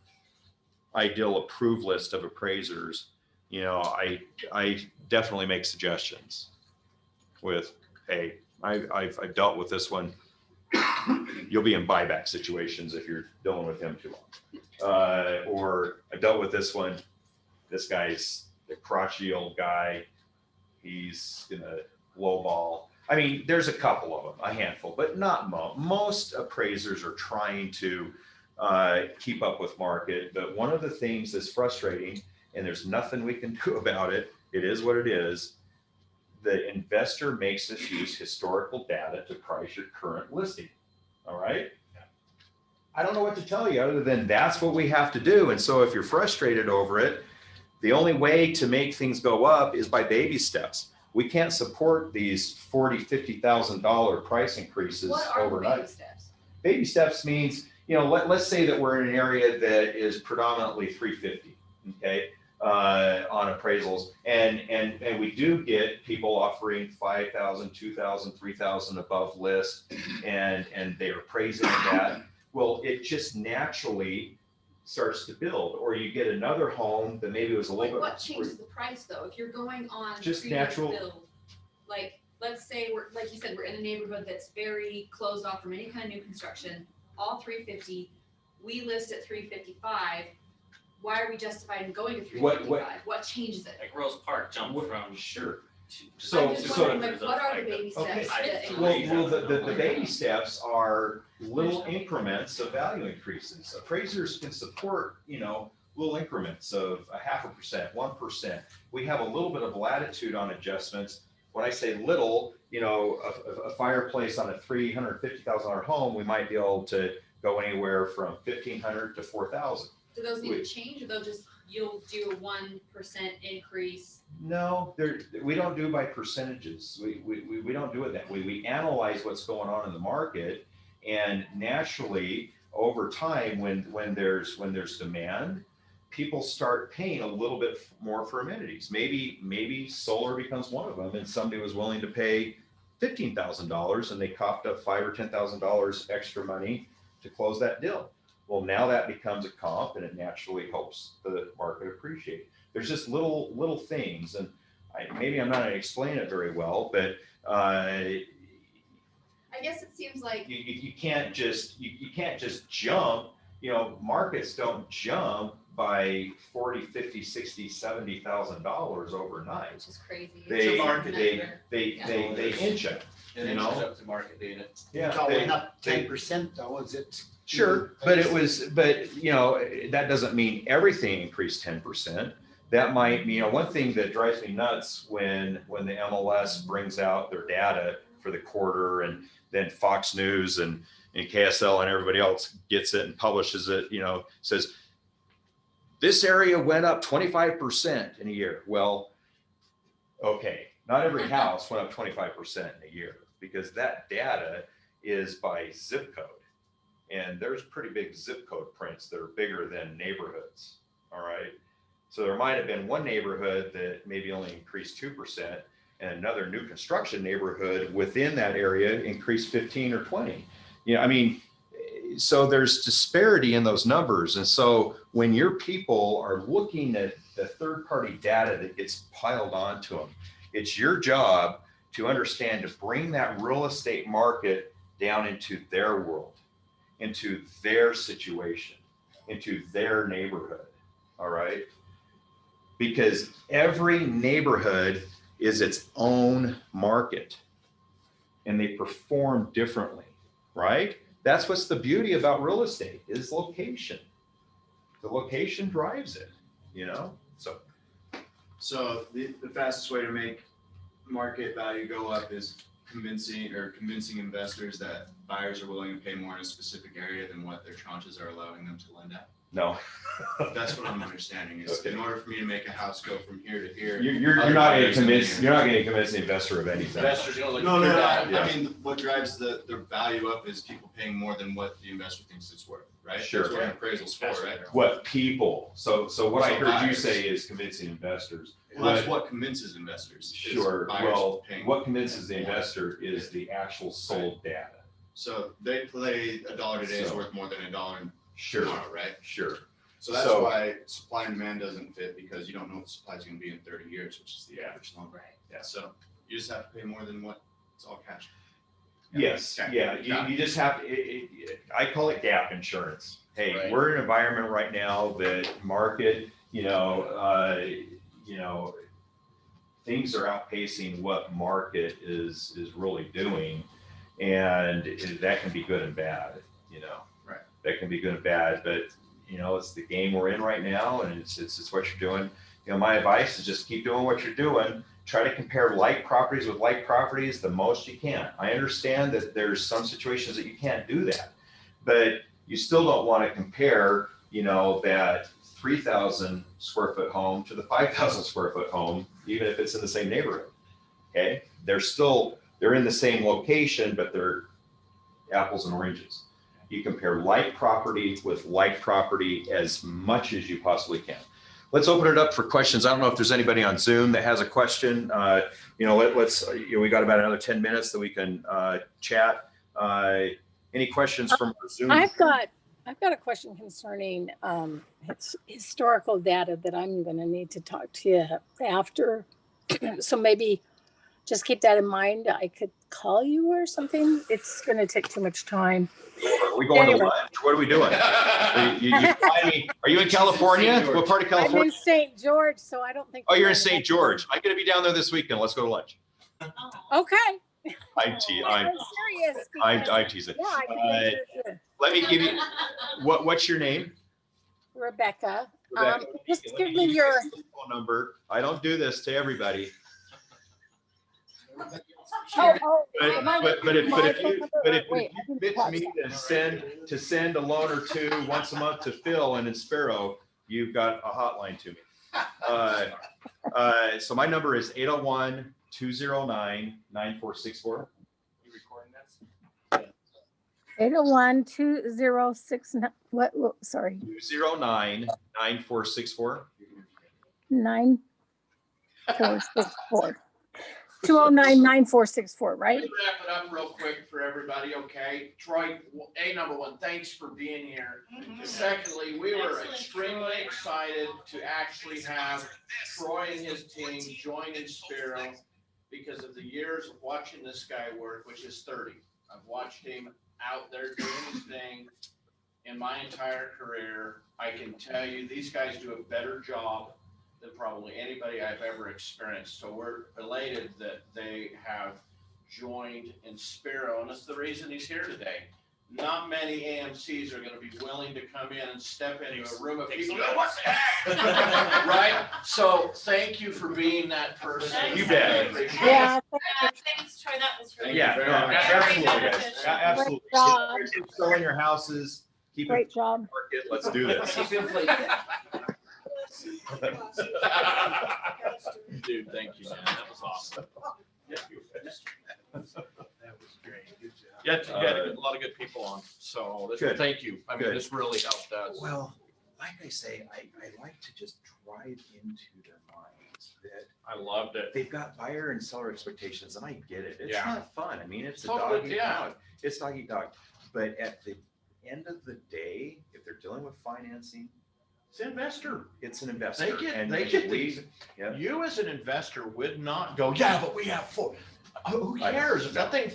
ideal approved list of appraisers, you know, I definitely make suggestions with, hey, I've dealt with this one. You'll be in buyback situations if you're dealing with him too long. Or I dealt with this one. This guy's a crotchety old guy. He's gonna lowball. I mean, there's a couple of them, a handful, but not most. Most appraisers are trying to keep up with market. But one of the things that's frustrating, and there's nothing we can do about it, it is what it is, the investor makes us use historical data to price your current listing. All right. I don't know what to tell you other than that's what we have to do. And so if you're frustrated over it, the only way to make things go up is by baby steps. We can't support these $40,000, $50,000 price increases What are the overnight. baby steps? Baby steps means, you know, let's say that we're in an area that is predominantly 350, okay, on appraisals, and we do get people offering 5,000, 2,000, 3,000 above list, and they're appraising that. Well, it just naturally starts to build, or you get another home that maybe was a little bit. What changes the price though? If you're going on Just previous natural. build, like, let's say we're, like you said, we're in a neighborhood that's very closed off from any kind of new construction, all 350, we list at 355. why are we justified in going to three What- fifty-five? What changes it? Like Rose Park jumped from Sure. to. So- I'm just so- wondering, like, what are the baby Okay. steps? that Well, increase the baby steps are little increments of value increases. Appraisers can support, little increments of 0.5%, 1%. We have a little bit of latitude on adjustments. When I say little, a fireplace on a $350,000 home, we might be able to go anywhere from $1,500 to $4,000. Do those need to change, or you'll do a 1% increase? No, we don't do by percentages. We don't do it that way. We analyze what's going on in the market, and naturally over time, when there's demand, people start paying a little bit more for amenities. Maybe solar becomes one of them, and somebody was willing to pay $15,000 and they coughed up $5,000 or $10,000 extra money to close that deal. Well, now that becomes a comp, and it naturally helps the market appreciate. There's just little things, and maybe I'm not going to explain it very well, but I guess it seems like, you can't just jump. Markets don't jump by $40,000, $50,000, $60,000, $70,000 overnight. which is crazy. They It's a market number. they inch it. And You it's know? up to market data. Yeah, It's all they- went up 10% though, is it? Sure, but that doesn't mean everything increased 10%. That might, one thing that drives me nuts when the MLS brings out their data for the quarter, and then Fox News and KSL and everybody else gets it and publishes it, says this area went up 25% in a year. Well, okay, not every house went up 25% in a year, because that data is by zip code. And there's pretty big zip code prints that are bigger than neighborhoods. All right. So there might have been one neighborhood that maybe only increased 2%, and another new construction neighborhood within that area increased 15 or 20. So there's disparity in those numbers. And so when your people are looking at the third-party data that gets piled onto them, it's your job to understand, to bring that real estate market down into their world, into their situation, into their neighborhood. All right. Because every neighborhood is its own market, and they perform differently, right? That's what's the beauty about real estate, is location. The location drives it, So the fastest way to make market value go up is convincing investors that buyers are willing to pay more in a specific area than what their tranches are allowing them to lend at. No. That's what I'm understanding is, in order for me to make a house go from here to here. You're not going to convince the investor of anything. Investors gonna look No, at your data. Yeah. I mean, what drives the value up is people paying more than what the investor thinks it's worth, right? Sure. That's what an appraisal's for, right? What people, so what I So heard you buyers. say is convincing investors. Well, that's what convinces investors. is Sure, buyers well, paying what convinces the more. investor is the actual sold data. So they play $1 today is So- worth more than $1 Sure, tomorrow, right? sure. So that's So- why supply and demand doesn't fit, because you don't know what supply is gonna be in 30 years, which is the average loan. Right. Yeah. So you just have to pay more than what it's all cash. Yes, Okay. yeah, Got you just have, I call it gap insurance. Hey, Right. we're in an environment right now that market, things are outpacing what market is really doing. And that can be good and bad, Right. That can be good and bad, but it's the game we're in right now, and it's what you're doing. My advice is just keep doing what you're doing. Try to compare like properties with like properties the most you can. I understand that there's some situations that you can't do that, but you still don't want to compare, that 3,000 square foot home to the 5,000 square foot home, even if it's in the same neighborhood. Okay. They're in the same location, but they're apples and oranges. You compare like property with like property as much as you possibly can. Let's open it up for questions. I don't know if there's anybody on Zoom that has a question. We got about another 10 minutes that we can chat. Any questions from our Zoom? I've got a question concerning historical data that I'm going to need to talk to you after. So maybe just keep that in mind. I could call you or something. It's gonna take too much time. Are we going Anyway. to lunch? What are we doing? Are you in California? What part of I'm California? in St. George, so I don't think. Oh, you're in we're St. George. I'm going to be down there this weekend. Let's go to lunch. Okay. I'm serious. I'm teasing. Yeah, I can make sure. Let me give you, what's your name? Rebecca, Rebecca, just let give me me give you your, my phone number. I don't do this to everybody. But if you commit to me to send a loan or two once a month to Phil and in Sparrow, you've got a hotline to me. So my number is 801-209-9464. You recording this? 801-2069, what, sorry, 209-9464. 9464. 209-9464, right? Let me wrap it up real quick for everybody, okay? Troy, number one, thanks for being here. Secondly, we were Excellent, extremely Troy. excited to actually have Troy and his team join in Sparrow because of the years of watching this guy work, which is 30. I've watched him out there doing his thing in my entire career. I can tell you, these guys do a better job than probably anybody I've ever experienced. So we're elated that they have joined in Sparrow, and that's the reason he's here today. Not many AMCs are gonna be willing to come in and step into a room of people. What the heck? Right? So thank you for being that person. You bet. Yeah. Thanks, Troy, that was really. Yeah, no, absolutely, guys. Absolutely. Great job. Keep selling your houses. Keep it Great job. market. Let's do this. Dude, thank you, man. That was awesome. That was great. Good job. Yeah, you had a lot of good people on, so Good. thank you. I mean, Good. this really helped us. Well, like I say, I like to just drive into their minds that I loved it. they've got buyer and seller expectations, and I get it. It's Yeah. not fun. I mean, it's a Totally, dog eat yeah. dog. It's dog eat dog. But at the end of the day, if they're dealing with financing, It's an investor. it's an investor. And they get we- these. yeah. You as an investor would not go, yeah, but we have four. Who I know. cares? If that thing